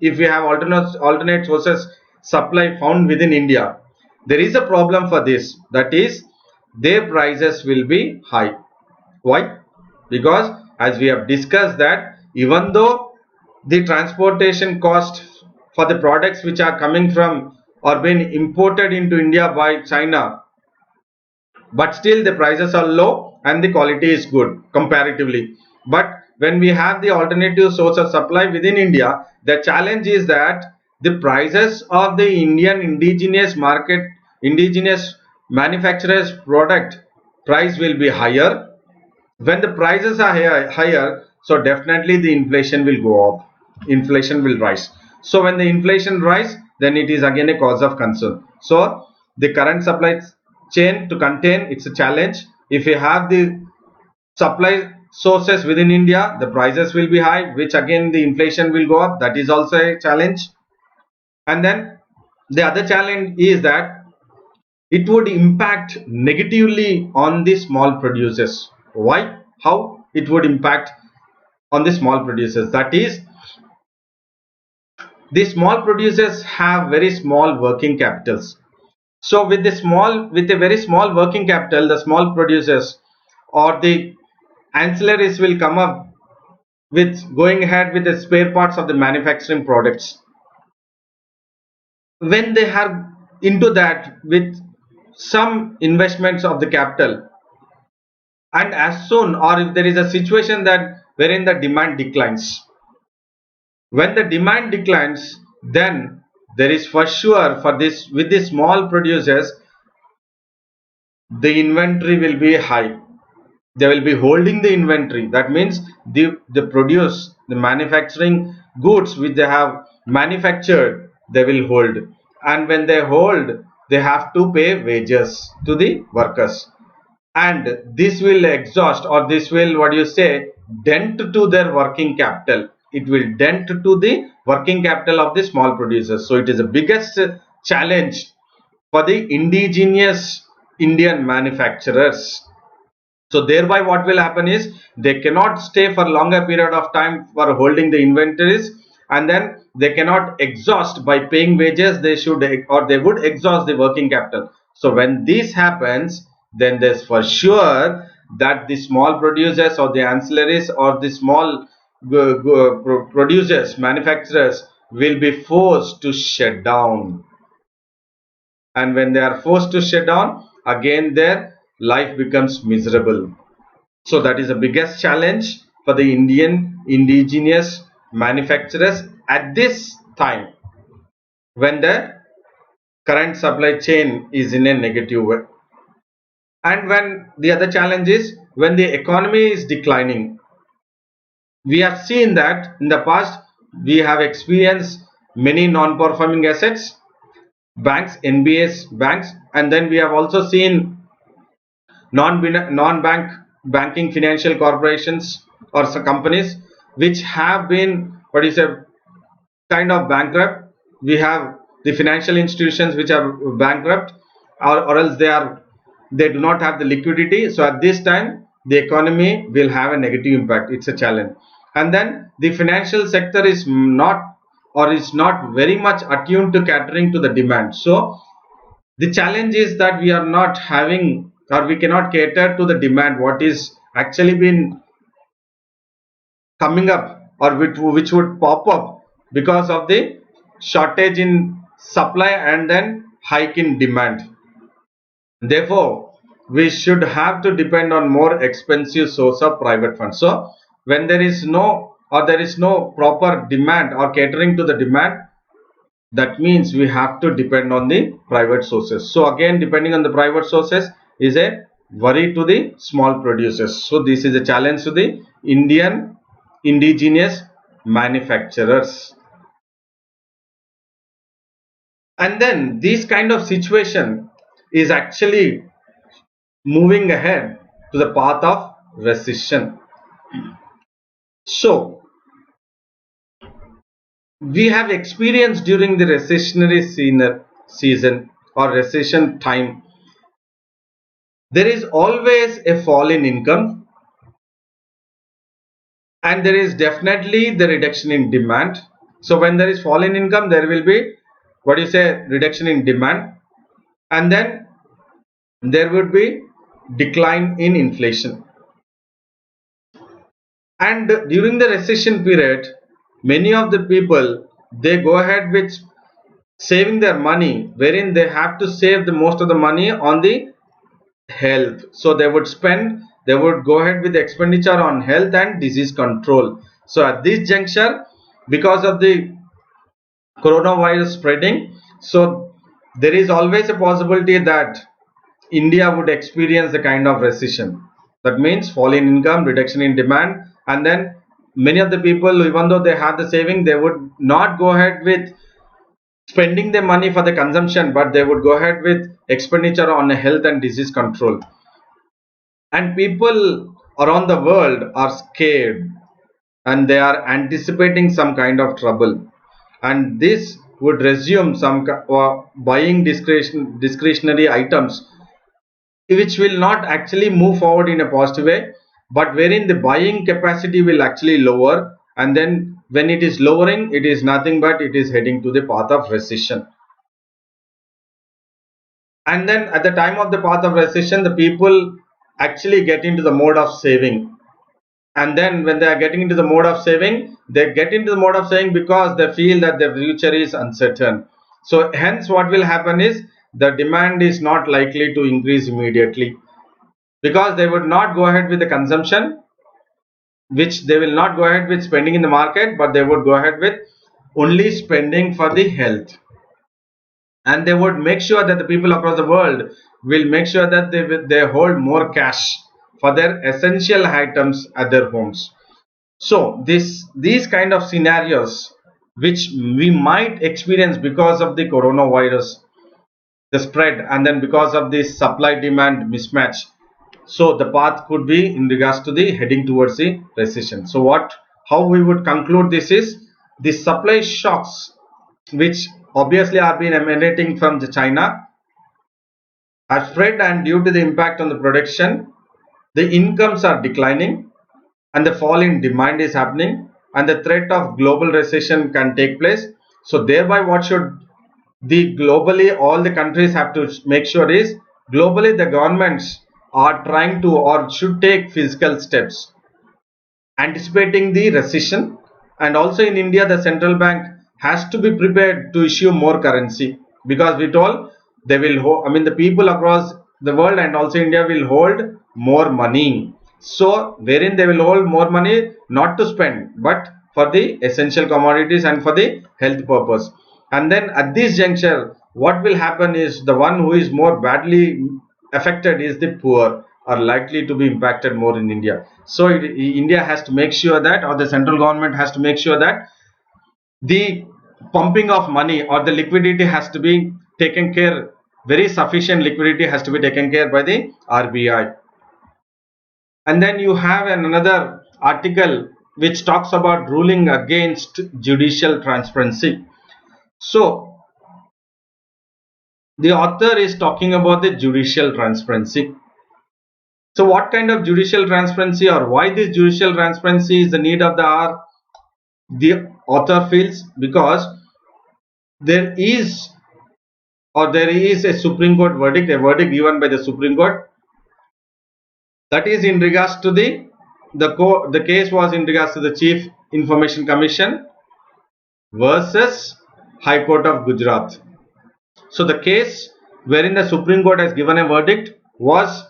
we have alternate sources supply found within India, there is a problem for this, that is their prices will be high. Why? Because as we have discussed that even though the transportation cost for the products which are coming from or being imported into India by China, but still the prices are low and the quality is good comparatively. But when we have the alternative source of supply within India, the challenge is that the prices of the Indian indigenous market, indigenous manufacturers product price will be higher. When the prices are higher, so definitely the inflation will go up, inflation will rise. So when the inflation rise, then it is again a cause of concern. So the current supply chain to contain, it's a challenge. If you have the supply sources within India, the prices will be high, which again the inflation will go up, that is also a challenge. And then the other challenge is that it would impact negatively on the small producers. Why? How it would impact on the small producers? That is, the small producers have very small working capitals. So with a very small working capital, the small producers or the ancillaries will come up with going ahead with the spare parts of the manufacturing products. When they are into that with some investments of the capital, and as soon, or if there is a situation that wherein the demand declines, when the demand declines, then there is for sure for this, with the small producers, the inventory will be high. They will be holding the inventory. That means the produce, the manufacturing goods which they have manufactured, they will hold. And when they hold, they have to pay wages to the workers. And this will exhaust, or this will, what you say, dent to their working capital. It will dent to the working capital of the small producers. So it is the biggest challenge for the indigenous Indian manufacturers. So thereby what will happen is they cannot stay for longer period of time for holding the inventories, and then they cannot exhaust by paying wages. They should, or they would exhaust the working capital. So when this happens, then there's for sure that the small producers or the ancillaries or the small producers, manufacturers will be forced to shut down. And when they are forced to shut down, again their life becomes miserable. So that is the biggest challenge for the Indian indigenous manufacturers at this time, when the current supply chain is in a negative way. And when the other challenge is when the economy is declining. We have seen that in the past we have experienced many non-performing assets, banks, NBS banks, and then we have also seen non-bank banking financial corporations or some companies which have been, what is a kind of bankrupt. We have the financial institutions which are bankrupt, or else they do not have the liquidity. So at this time the economy will have a negative impact. It's a challenge. And then the financial sector is not very much attuned to catering to the demand. So the challenge is that we are not having, or we cannot cater to the demand what is actually been coming up, or which would pop up because of the shortage in supply and then hike in demand. Therefore we should have to depend on more expensive source of private funds. So when there is no proper demand or catering to the demand, that means we have to depend on the private sources. So again, depending on the private sources is a worry to the small producers. So this is a challenge to the Indian indigenous manufacturers. And then this kind of situation is actually moving ahead to the path of recession. So we have experienced during the recessionary season or recession time, there is always a fall in income, and there is definitely the reduction in demand. So when there is fall in income, there will be, reduction in demand, and then there would be decline in inflation. And during the recession period, many of the people, they go ahead with saving their money, wherein they have to save the most of the money on the health. So they would go ahead with the expenditure on health and disease control. So at this juncture, because of the coronavirus spreading, so there is always a possibility that India would experience a kind of recession. That means fall in income, reduction in demand, and then many of the people, even though they have the saving, they would not go ahead with spending the money for the consumption, but they would go ahead with expenditure on health and disease control. And people around the world are scared, and they are anticipating some kind of trouble, and this would resume some buying discretionary items, which will not actually move forward in a positive way, but wherein the buying capacity will actually lower, and then when it is lowering, it is nothing but it is heading to the path of recession. And then at the time of the path of recession, the people actually get into the mode of saving. And then when they are getting into the mode of saving, they get into the mode of saving because they feel that their future is uncertain. So hence what will happen is the demand is not likely to increase immediately, because they would not go ahead with the consumption, which they will not go ahead with spending in the market, but they would go ahead with only spending for the health. And they would make sure that the people across the world will make sure that they hold more cash for their essential items at their homes. So these kind of scenarios which we might experience because of the coronavirus, the spread, and then because of this supply demand mismatch, so the path could be in regards to the heading towards the recession. So how we would conclude this is the supply shocks, which obviously are being emanating from China, are spread, and due to the impact on the production, the incomes are declining and the fall in demand is happening, and the threat of global recession can take place. So thereby what should the globally all the countries have to make sure is, globally the governments are trying to or should take physical steps anticipating the recession. And also in India, the central bank has to be prepared to issue more currency, because we told they will the people across the world and also India will hold more money. So wherein they will hold more money not to spend but for the essential commodities and for the health purpose. And then at this juncture, what will happen is the one who is more badly affected is the poor are likely to be impacted more in India. So India has to make sure that, or the central government has to make sure that the pumping of money or the liquidity has to be taken care, very sufficient liquidity has to be taken care by the RBI. And then you have another article which talks about ruling against judicial transparency. So the author is talking about the judicial transparency. So what kind of judicial transparency, or why this judicial transparency is the need of the hour? The author feels because there is a Supreme Court verdict, a verdict given by the Supreme Court, that is in regards to the case was in regards to the Chief Information Commission versus High Court of Gujarat. So the case wherein the Supreme Court has given a verdict was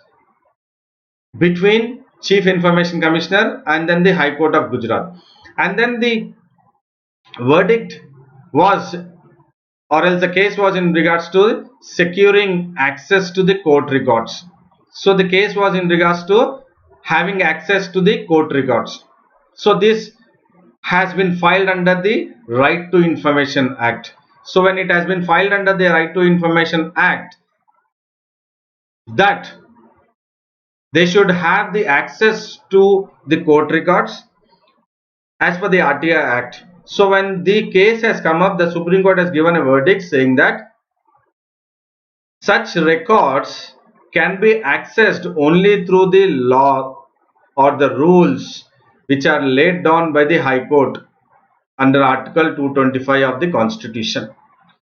between Chief Information Commissioner and then the High Court of Gujarat, and then the verdict was, or else the case was in regards to securing access to the court records. So the case was in regards to having access to the court records. So this has been filed under the Right to Information Act. So when it has been filed under the Right to Information Act, that they should have the access to the court records as per the RTI Act. So when the case has come up, the Supreme Court has given a verdict saying that such records can be accessed only through the law or the rules which are laid down by the High Court under Article 225 of the Constitution.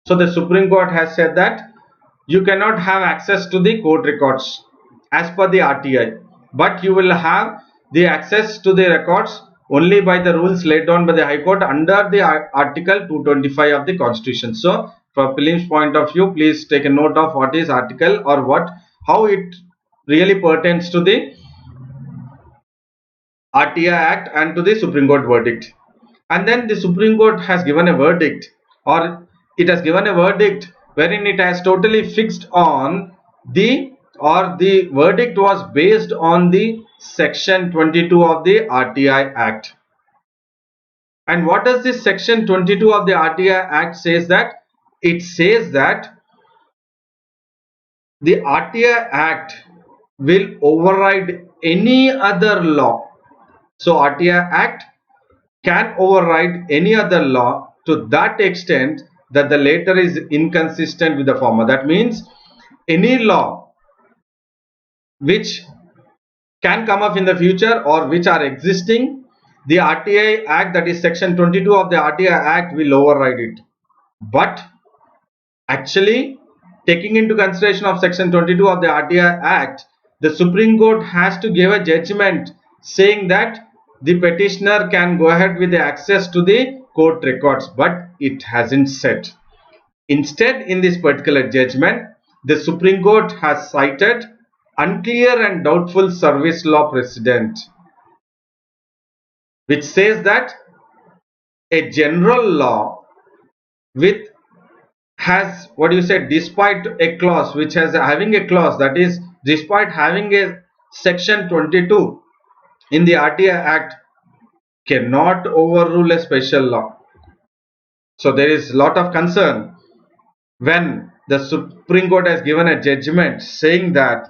So the Supreme Court has said that you cannot have access to the court records as per the RTI, but you will have the access to the records only by the rules laid down by the High Court under the Article 225 of the Constitution. So from prelims point of view, please take a note of what is article, or how it really pertains to the RTI Act and to the Supreme Court verdict. And then the Supreme Court has given a verdict, or it has given a verdict wherein it has totally fixed on the verdict was based on the section 22 of the RTI Act. And what does this section 22 of the RTI Act says? That it says that the RTI Act will override any other law. So RTI Act can override any other law to that extent that the latter is inconsistent with the former. That means any law which can come up in the future or which are existing, the RTI Act, that is section 22 of the RTI Act, will override it. But actually, taking into consideration of section 22 of the RTI Act, the Supreme Court has to give a judgment saying that the petitioner can go ahead with the access to the court records, but it hasn't said. Instead, in this particular judgment, the Supreme Court has cited unclear and doubtful service law precedent, which says that a general law with has despite a clause, which has having a clause, that is despite having a section 22 in the RTI Act, cannot overrule a special law. So there is a lot of concern when the Supreme Court has given a judgment saying that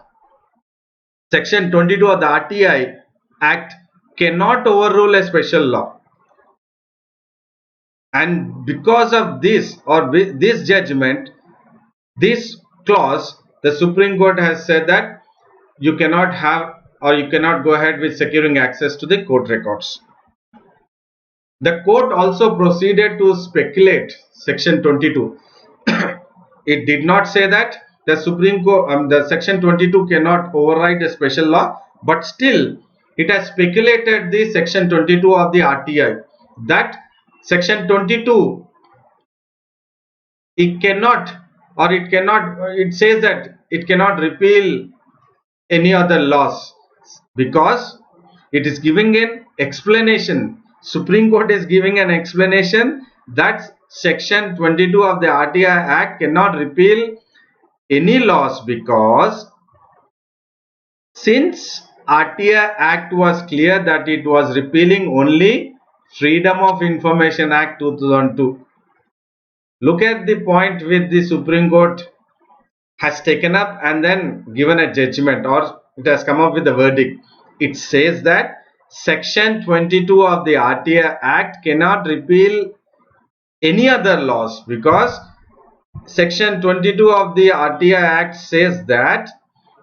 section 22 of the RTI Act cannot overrule a special law. And because of this, or this judgment, this clause, the Supreme Court has said that you cannot have, or you cannot go ahead with securing access to the court records. The court also proceeded to speculate section 22. It did not say that the Supreme Court, the section 22 cannot override a special law, but still it has speculated the section 22 of the RTI, that section 22 it cannot, or it cannot, it says that it cannot repeal any other laws, because it is giving an explanation. Supreme Court is giving an explanation that section 22 of the RTI Act cannot repeal any laws, because since RTI Act was clear that it was repealing only Freedom of Information Act 2002. Look at the point which the Supreme Court has taken up and then given a judgment, or it has come up with a verdict. It says that section 22 of the RTI Act cannot repeal any other laws, because section 22 of the RTI Act says that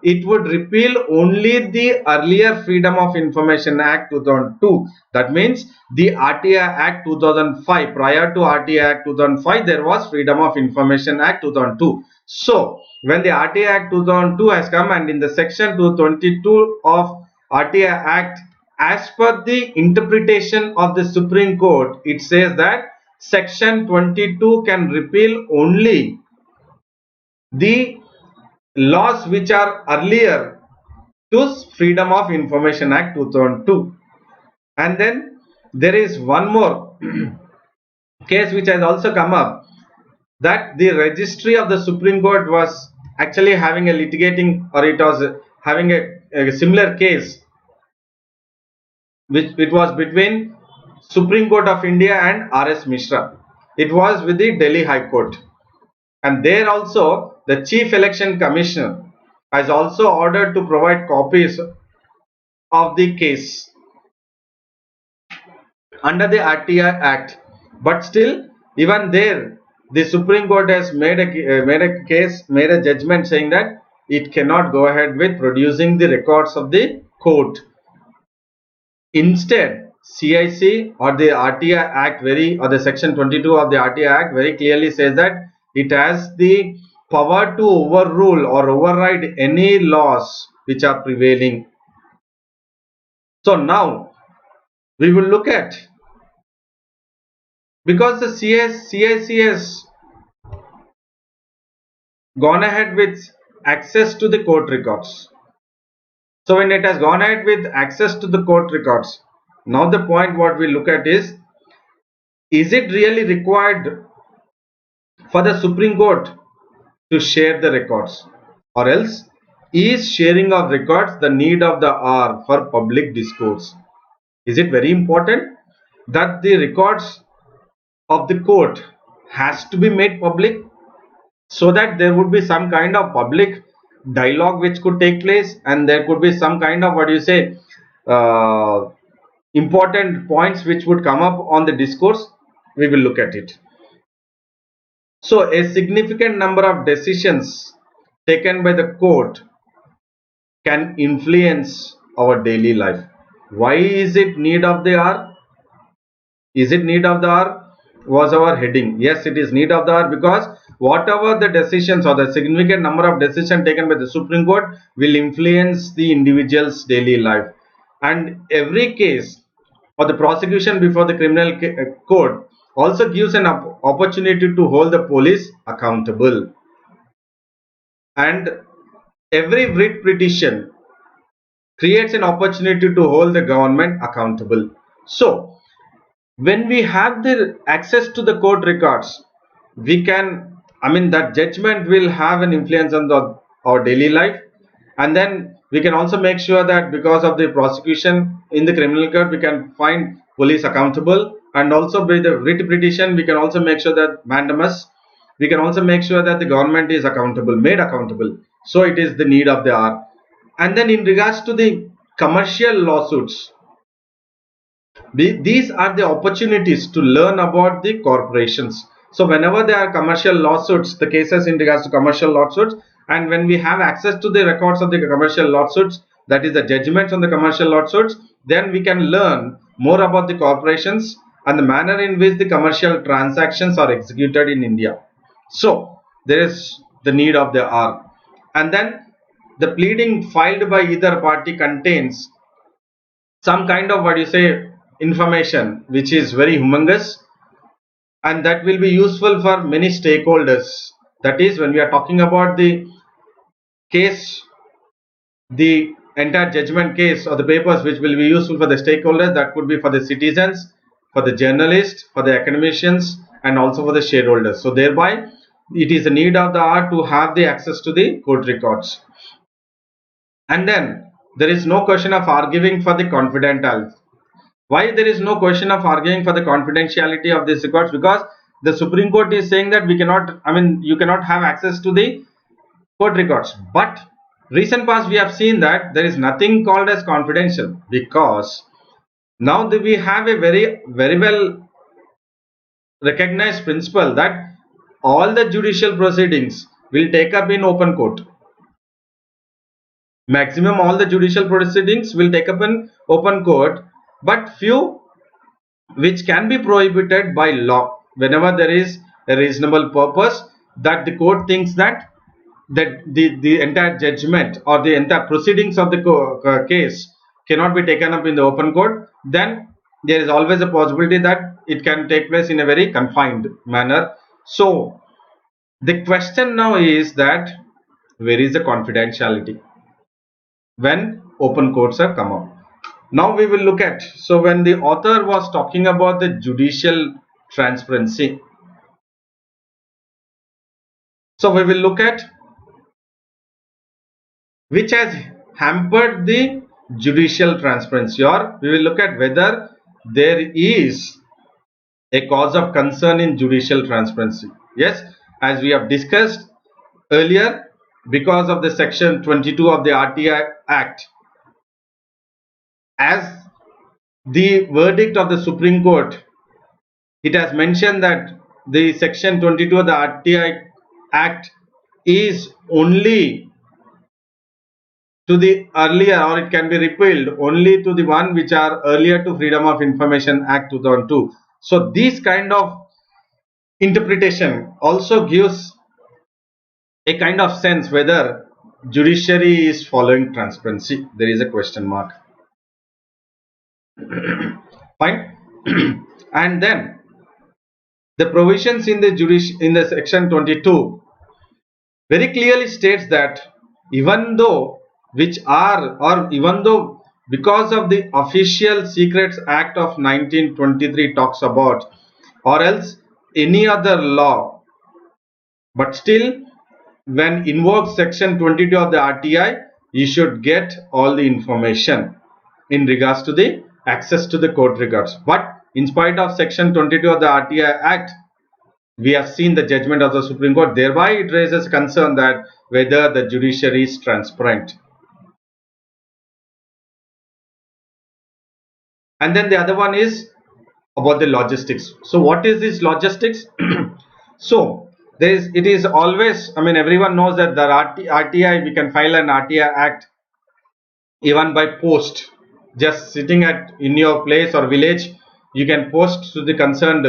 it would repeal only the earlier Freedom of Information Act 2002. That means the RTI Act 2005. Prior to RTI Act 2005, there was Freedom of Information Act 2002. So when the RTI Act 2002 has come, and in the section 222 of RTI Act, as per the interpretation of the Supreme Court, it says that section 22 can repeal only the laws which are earlier to Freedom of Information Act 2002. And then there is one more case which has also come up, that the registry of the Supreme Court was actually having a litigating, or it was having a similar case, which it was between Supreme Court of India and R.S. Mishra. It was with the Delhi High Court, and there also the Chief Election Commissioner has also ordered to provide copies of the case under the RTI Act. But still, even there, the Supreme Court has made a judgment saying that it cannot go ahead with producing the records of the court. Instead, CIC or the RTI Act or the section 22 of the RTI Act very clearly says that it has the power to overrule or override any laws which are prevailing. So now we will look at, because the CIC has gone ahead with access to the court records. So when it has gone ahead with access to the court records, now the point what we look at is it really required for the Supreme Court to share the records, or else is sharing of records the need of the hour for public discourse? Is it very important that the records of the court has to be made public, so that there would be some kind of public dialogue which could take place, and there could be some kind of important points which would come up on the discourse? We will look at it. So a significant number of decisions taken by the court can influence our daily life. Why is it need of the hour? Is it need of the hour was our heading. Yes, it is need of the hour, because whatever the decisions or the significant number of decisions taken by the Supreme Court will influence the individual's daily life. And every case or the prosecution before the criminal court also gives an opportunity to hold the police accountable. And every writ petition creates an opportunity to hold the government accountable. So when we have the access to the court records, we can, that judgment will have an influence on our daily life. And then we can also make sure that because of the prosecution in the criminal court, we can find police accountable. And also by the writ petition, we can also make sure that mandamus, we can also make sure that the government is made accountable. So it is the need of the hour. And then in regards to the commercial lawsuits, these are the opportunities to learn about the corporations. So whenever there are commercial lawsuits, the cases in regards to commercial lawsuits, and when we have access to the records of the commercial lawsuits, that is the judgments on the commercial lawsuits, then we can learn more about the corporations and the manner in which the commercial transactions are executed in India. So there is the need of the hour. And then the pleading filed by either party contains some kind of information which is very humongous, and that will be useful for many stakeholders. That is, when we are talking about the case, the entire judgment case or the papers which will be useful for the stakeholders, that could be for the citizens, for the journalists, for the academicians, and also for the shareholders. So thereby it is a need of the hour to have the access to the court records. And then there is no question of arguing for the confidentiality. Why there is no question of arguing for the confidentiality of these records? Because the Supreme Court is saying that we cannot, you cannot have access to the court records. But recent past we have seen that there is nothing called as confidential, because now we have a very well recognized principle that all the judicial proceedings will take up in open court. Maximum all the judicial proceedings will take up in open court, but few which can be prohibited by law whenever there is a reasonable purpose that the court thinks that the entire judgment or the entire proceedings of the case cannot be taken up in the open court, then there is always a possibility that it can take place in a very confined manner. So the question now is that where is the confidentiality when open courts have come up? Now we will look at, so when the author was talking about the judicial transparency, so we will look at which has hampered the judicial transparency, or we will look at whether there is a cause of concern in judicial transparency. Yes, as we have discussed earlier, because of the section 22 of the RTI Act, as the verdict of the Supreme Court, it has mentioned that the section 22 of the RTI Act is only to the earlier, or it can be repealed only to the one which are earlier to Freedom of Information Act 2002. So this kind of interpretation also gives a kind of sense whether judiciary is following transparency. There is a question mark. Fine. And then the provisions in the section 22 very clearly states that even though because of the Official Secrets Act of 1923 talks about, or else any other law, but still when invokes section 22 of the RTI, you should get all the information in regards to the access to the court records. But in spite of section 22 of the RTI Act, we have seen the judgment of the Supreme Court. Thereby it raises concern that whether the judiciary is transparent. And then the other one is about the logistics. So what is this logistics? So it is always, everyone knows that the RTI, we can file an RTI Act even by post. Just sitting in your place or village, you can post to the concerned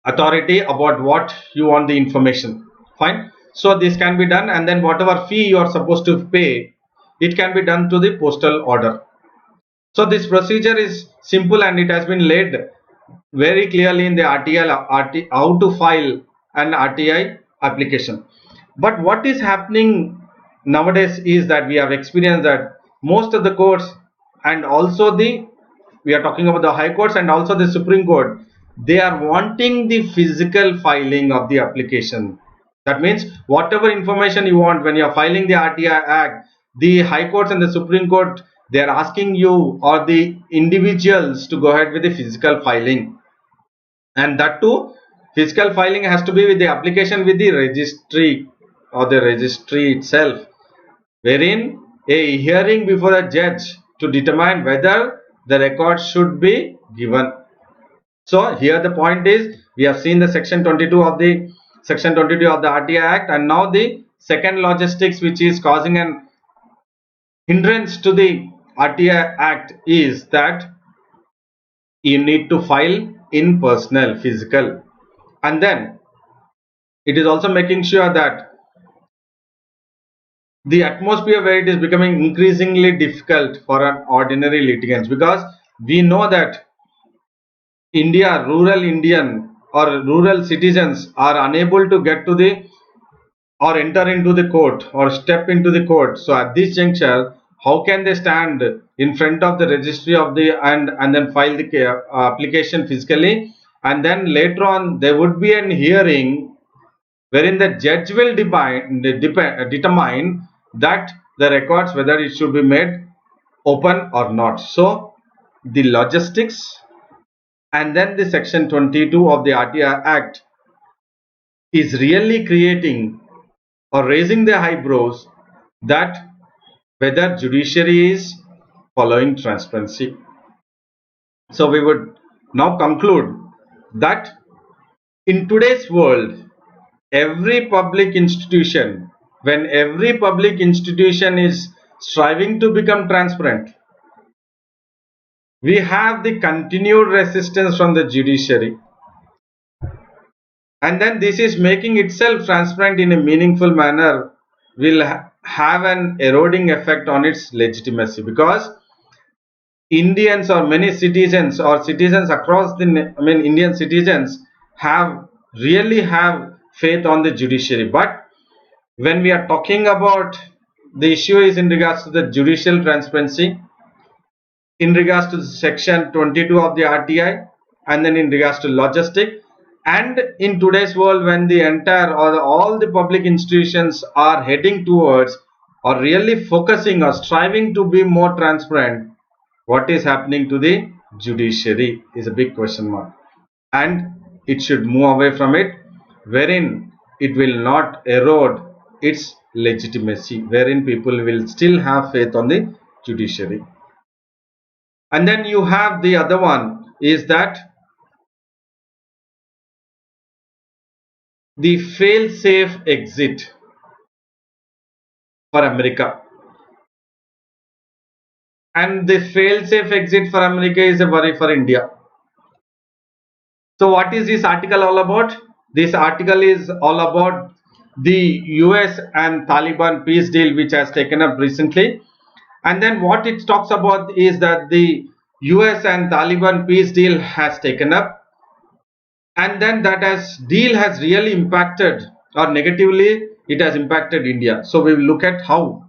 authority about what you want the information. Fine. So this can be done, and then whatever fee you are supposed to pay, it can be done to the postal order. So this procedure is simple, and it has been laid very clearly in the RTI how to file an RTI application. But what is happening nowadays is that we have experienced that most of the courts, and also we are talking about the high courts and also the Supreme Court, they are wanting the physical filing of the application. That means whatever information you want when you are filing the RTI Act, the high courts and the Supreme Court, they are asking you or the individuals to go ahead with the physical filing. And that too, physical filing has to be with the application with the registry or the registry itself, wherein a hearing before a judge to determine whether the record should be given. So here the point is, we have seen the section 22 of the RTI Act, and now the second logistics which is causing an hindrance to the RTI Act is that you need to file in personal, physical, and then it is also making sure that the atmosphere where it is becoming increasingly difficult for an ordinary litigant, because we know that rural Indian or rural citizens are unable to get to the or enter into the court or step into the court. So at this juncture, how can they stand in front of the registry of the and then file the application physically, and then later on there would be an hearing wherein the judge will determine that the records whether it should be made open or not. So the logistics and then the section 22 of the RTI Act is really creating or raising the eyebrows that whether judiciary is following transparency. So we would now conclude that in today's world, every public institution, when every public institution is striving to become transparent, we have the continued resistance from the judiciary, and then this is making itself transparent in a meaningful manner will have an eroding effect on its legitimacy, because Indians or many citizens or citizens across the Indian citizens have really have faith on the judiciary. But when we are talking about the issue is in regards to the judicial transparency, in regards to section 22 of the RTI, and then in regards to logistic, and in today's world when the entire or all the public institutions are heading towards or really focusing or striving to be more transparent, what is happening to the judiciary is a big question mark, and it should move away from it, wherein it will not erode its legitimacy, wherein people will still have faith on the judiciary. And then you have the other one is that the fail-safe exit for America. And the fail-safe exit for America is a worry for India. So what is this article all about? This article is all about the US and Taliban peace deal which has taken up recently. And then what it talks about is that the US and Taliban peace deal has taken up, and then that deal has really impacted or negatively it has impacted India. So we will look at how.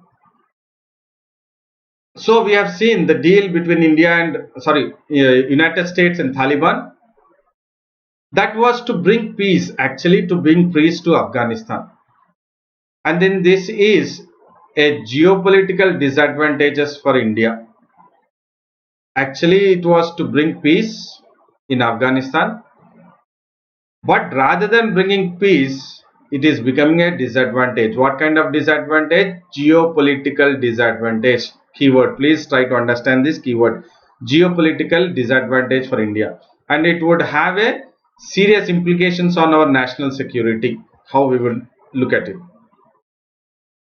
So we have seen the deal between United States and Taliban, that was to bring peace, actually to bring peace to Afghanistan. And then this is a geopolitical disadvantages for India. Actually it was to bring peace in Afghanistan, but rather than bringing peace, it is becoming a disadvantage. What kind of disadvantage? Geopolitical disadvantage. Keyword, please try to understand this keyword, geopolitical disadvantage for India, and it would have a serious implications on our national security. How we will look at it?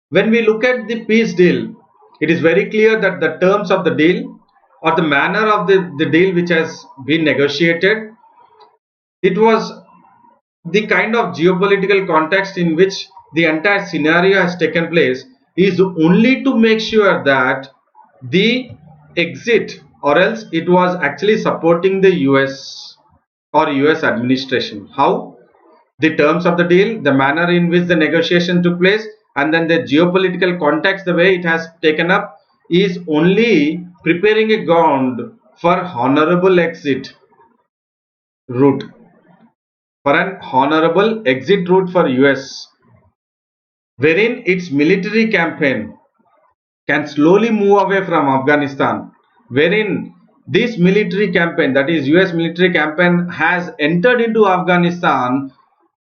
When we look at the peace deal, it is very clear that the terms of the deal or the manner of the deal which has been negotiated, it was the kind of geopolitical context in which the entire scenario has taken place is only to make sure that the exit, or else it was actually supporting the US or US administration. How? The terms of the deal, the manner in which the negotiation took place, and then the geopolitical context, the way it has taken up, is only preparing a ground for honorable exit route, for an honorable exit route for US, wherein its military campaign can slowly move away from Afghanistan, wherein this military campaign, that is US military campaign, has entered into Afghanistan,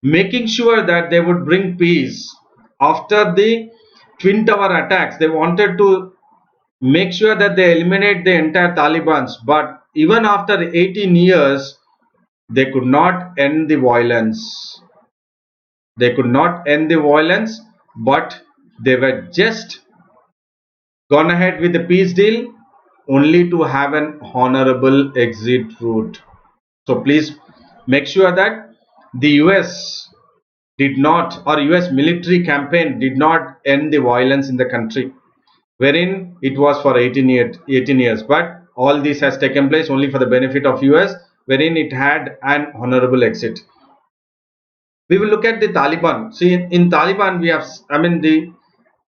making sure that they would bring peace. After the Twin Tower attacks, they wanted to make sure that they eliminate the entire Taliban, but even after 18 years, they could not end the violence. They could not end the violence, but they were just gone ahead with the peace deal only to have an honorable exit route. So please make sure that the US did not, or US military campaign did not end the violence in the country, wherein it was for 18 years, but all this has taken place only for the benefit of US, wherein it had an honorable exit. We will look at the Taliban. See, in Taliban we have, the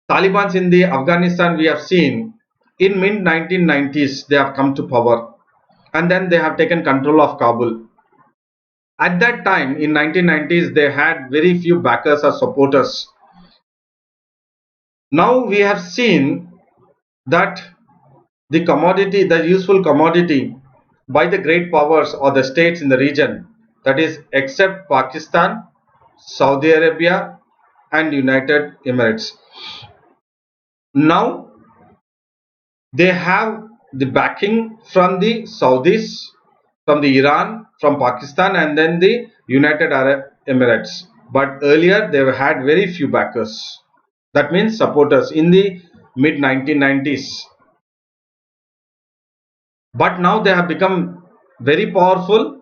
Taliban's in the Afghanistan we have seen in mid 1990s they have come to power, and then they have taken control of Kabul. At that time in 1990s they had very few backers or supporters. Now we have seen that the commodity, the useful commodity by the great powers or the states in the region, that is except Pakistan, Saudi Arabia and United Emirates. Now they have the backing from the Saudis, from the Iran, from Pakistan and then the United Arab Emirates. But earlier they had very few backers. That means supporters in the mid 1990s. But now they have become very powerful,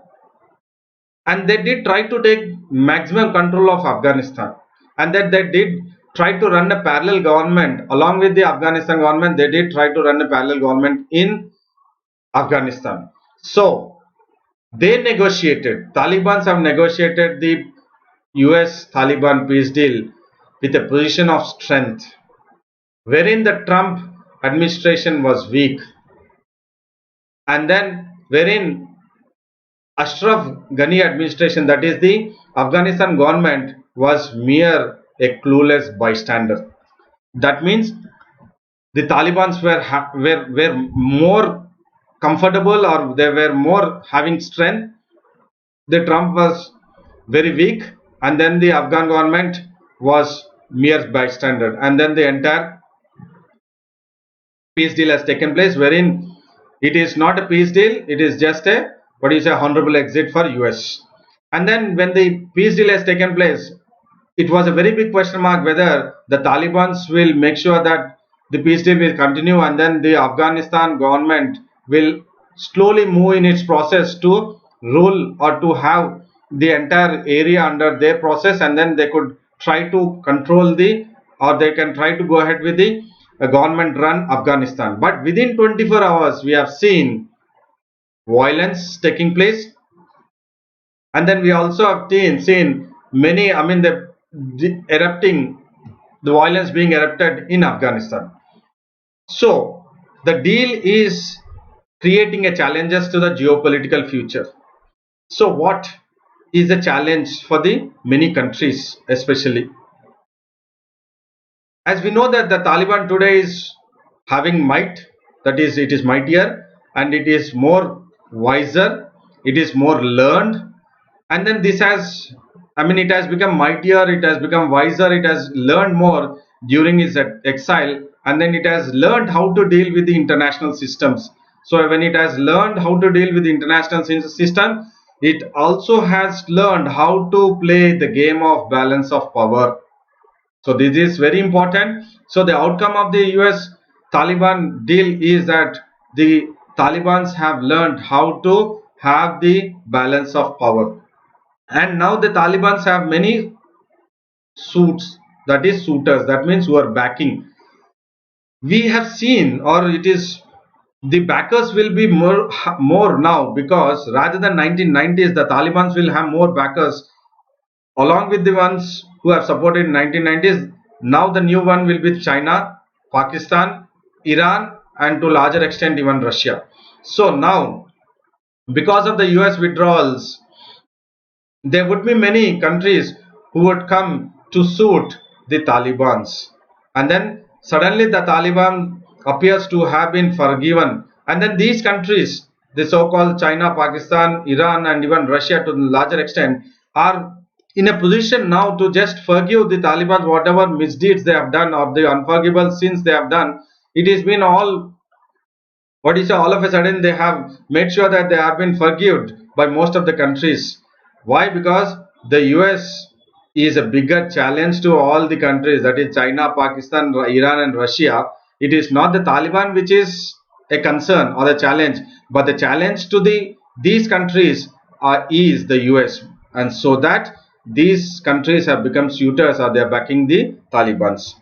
and they did try to take maximum control of Afghanistan, and that they did try to run a parallel government along with the Afghanistan government. They did try to run a parallel government in Afghanistan. So they negotiated, Taliban have negotiated the US Taliban peace deal with a position of strength, wherein the Trump administration was weak, and then wherein Ashraf Ghani administration, that is the Afghanistan government, was mere a clueless bystander. That means the Taliban were more comfortable, or they were more having strength. The Trump was very weak, and then the Afghan government was mere bystander, and then the entire peace deal has taken place, wherein it is not a peace deal, it is just a honorable exit for US. And then when the peace deal has taken place, it was a very big question mark whether the Taliban will make sure that the peace deal will continue, and then the Afghanistan government will slowly move in its process to rule or to have the entire area under their process, and then they could try to control or they can try to go ahead with the government run Afghanistan. But within 24 hours we have seen violence taking place, and then we also have seen many, the violence being erupted in Afghanistan. So the deal is creating a challenges to the geopolitical future. So what is the challenge for the many countries, especially? As we know that the Taliban today is having might, that is, it is mightier and it is more wiser, it is more learned, and then this has, it has become mightier, it has become wiser, it has learned more during its exile, and then it has learned how to deal with the international systems. So when it has learned how to deal with the international system, it also has learned how to play the game of balance of power. So this is very important. So the outcome of the US Taliban deal is that the Taliban have learned how to have the balance of power, and now the Taliban have many suitors, that means who are backing. We have seen, or it is, the backers will be more now, because rather than 1990s the Taliban will have more backers along with the ones who have supported in 1990s. Now the new one will be China, Pakistan, Iran, and to a larger extent even Russia. So now, because of the US withdrawals, there would be many countries who would come to suit the Taliban's, and then suddenly the Taliban appears to have been forgiven, and then these countries, the so-called China, Pakistan, Iran and even Russia to a larger extent, are in a position now to just forgive the Taliban whatever misdeeds they have done or the unforgivable sins they have done. It has been all of a sudden they have made sure that they have been forgiven by most of the countries. Why? Because the US is a bigger challenge to all the countries, that is China, Pakistan, Iran and Russia. It is not the Taliban which is a concern or a challenge, but the challenge to these countries is the US, and so that these countries have become suitors, or they are backing the Talibans.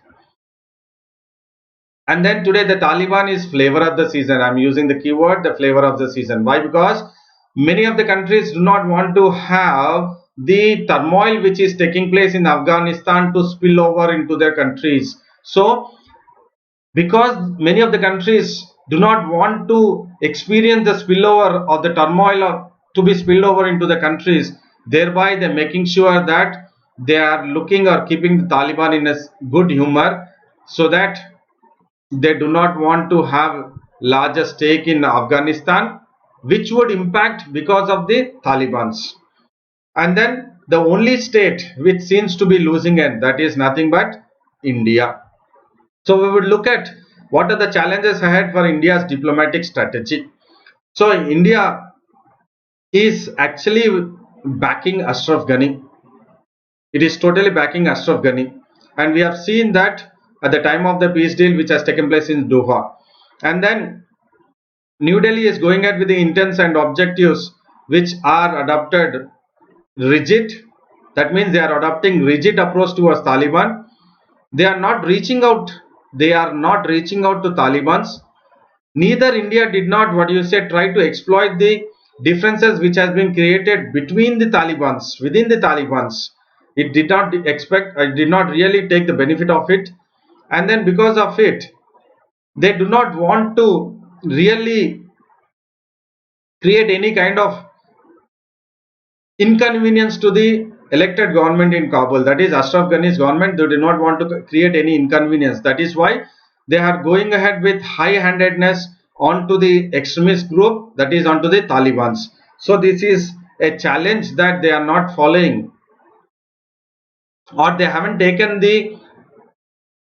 And then today the Taliban is flavor of the season. I am using the keyword, the flavor of the season. Why? Because many of the countries do not want to have the turmoil which is taking place in Afghanistan to spill over into their countries. So because many of the countries do not want to experience the spillover of the turmoil to be spilled over into the countries, thereby they're making sure that they are looking or keeping the Taliban in a good humor, so that they do not want to have larger stake in Afghanistan, which would impact because of the Talibans. And then the only state which seems to be losing it, that is nothing but India. So we would look at what are the challenges ahead for India's diplomatic strategy. So India is actually backing Ashraf Ghani. It is totally backing Ashraf Ghani, and we have seen that at the time of the peace deal which has taken place in Doha. And then New Delhi is going ahead with the intents and objectives which are adopted rigid. That means they are adopting rigid approach towards Taliban. They are not reaching out. They are not reaching out to Talibans. Neither India did not, try to exploit the differences which has been created between the Talibans, within the Talibans. It did not did not really take the benefit of it, and then because of it, they do not want to really create any kind of inconvenience to the elected government in Kabul, that is Ashraf Ghani's government. They do not want to create any inconvenience. That is why they are going ahead with high-handedness onto the extremist group, that is onto the Talibans. So this is a challenge that they are not following, or they haven't taken the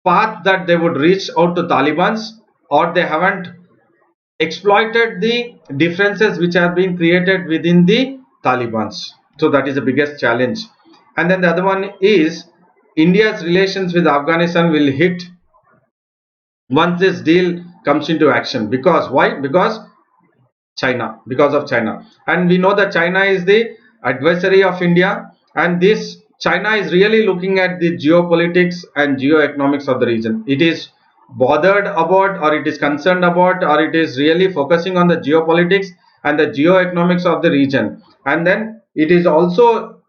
path that they would reach out to Talibans, or they haven't exploited the differences which are being created within the Talibans. So that is the biggest challenge. And then the other one is India's relations with Afghanistan will hit once this deal comes into action. Because why? Because of China. And we know that China is the adversary of India, and this China is really looking at the geopolitics and geoeconomics of the region. It is bothered about, or it is concerned about, or it is really focusing on the geopolitics and the geoeconomics of the region. And then it is also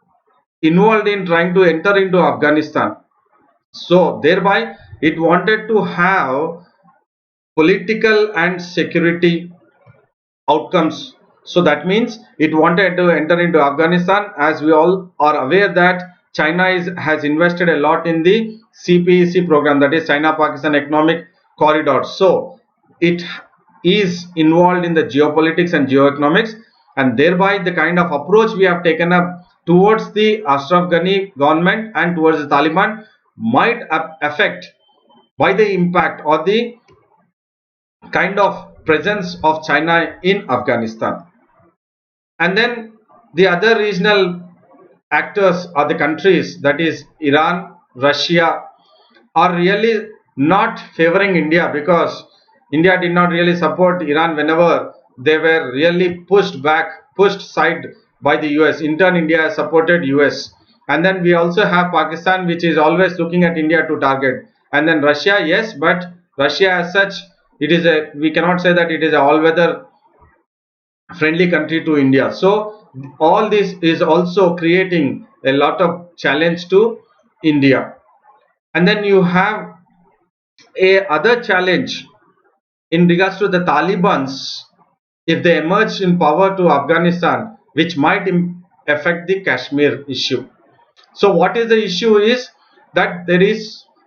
involved in trying to enter into Afghanistan. So thereby it wanted to have political and security outcomes. So that means it wanted to enter into Afghanistan. As we all are aware that China has invested a lot in the CPEC program, that is China-Pakistan Economic Corridor. So it is involved in the geopolitics and geoeconomics, and thereby the kind of approach we have taken up towards the Ashraf Ghani government and towards the Taliban might affect by the impact or the kind of presence of China in Afghanistan. And then the other regional actors are the countries, that is Iran, Russia, are really not favoring India, because India did not really support Iran whenever they were really pushed side by the US. In turn, India has supported US. And then we also have Pakistan, which is always looking at India to target. And then Russia, yes, but Russia as such, we cannot say that it is an all-weather friendly country to India. So all this is also creating a lot of challenge to India. And then you have a other challenge in regards to the Talibans if they emerge in power to Afghanistan, which might affect the Kashmir issue. So what is the issue is that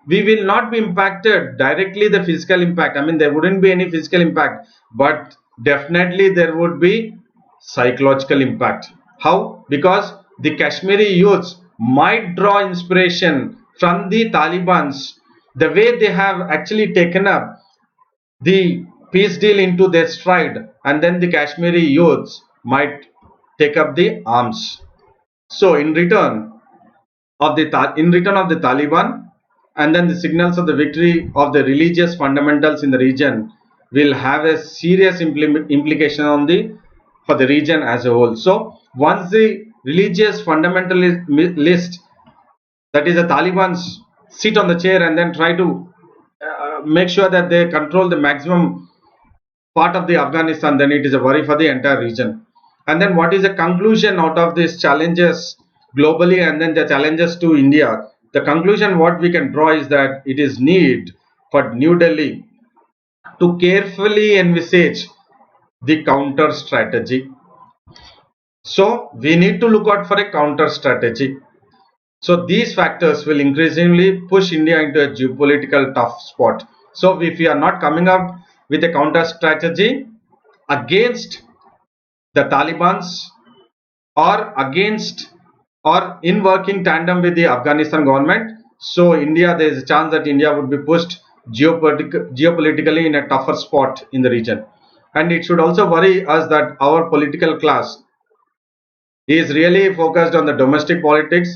we will not be impacted directly, the physical impact. I mean, there wouldn't be any physical impact, but definitely there would be psychological impact. How? Because the Kashmiri youths might draw inspiration from the Talibans, the way they have actually taken up the peace deal into their stride, and then the Kashmiri youths might take up the arms. So in return of the Taliban, and then the signals of the victory of the religious fundamentals in the region will have a serious implication for the region as a whole. So once the religious fundamentalist, that is the Talibans, sit on the chair and then try to make sure that they control the maximum part of the Afghanistan, then it is a worry for the entire region. And then what is the conclusion out of these challenges globally and then the challenges to India, the conclusion what we can draw is that it is need for New Delhi to carefully envisage the counter strategy. So we need to look out for a counter strategy. So these factors will increasingly push India into a geopolitical tough spot. So if we are not coming up with a counter strategy against the Taliban's or against or in working tandem with the Afghanistan government, so India, there is a chance that India would be pushed geopolitically in a tougher spot in the region. And it should also worry us that our political class is really focused on the domestic politics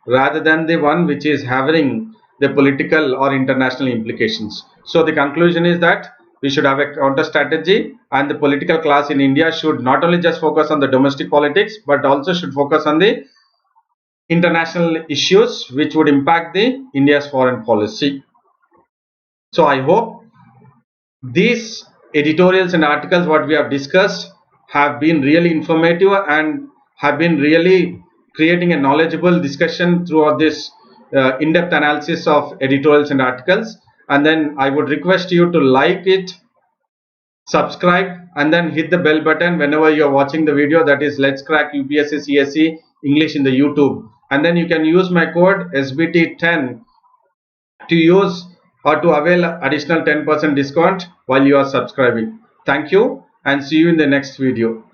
rather than the one which is having the political or international implications. So the conclusion is that we should have a counter strategy, and the political class in India should not only just focus on the domestic politics but also should focus on the international issues which would impact the India's foreign policy. So I hope these editorials and articles what we have discussed have been really informative and have been really creating a knowledgeable discussion throughout this in-depth analysis of editorials and articles. And then I would request you to like it, subscribe, and then hit the bell button whenever you are watching the video, that is Let's Crack UPSC CSE English in the YouTube. And then you can use my code SBT10 to use or to avail additional 10% discount while you are subscribing. Thank you and see you in the next video.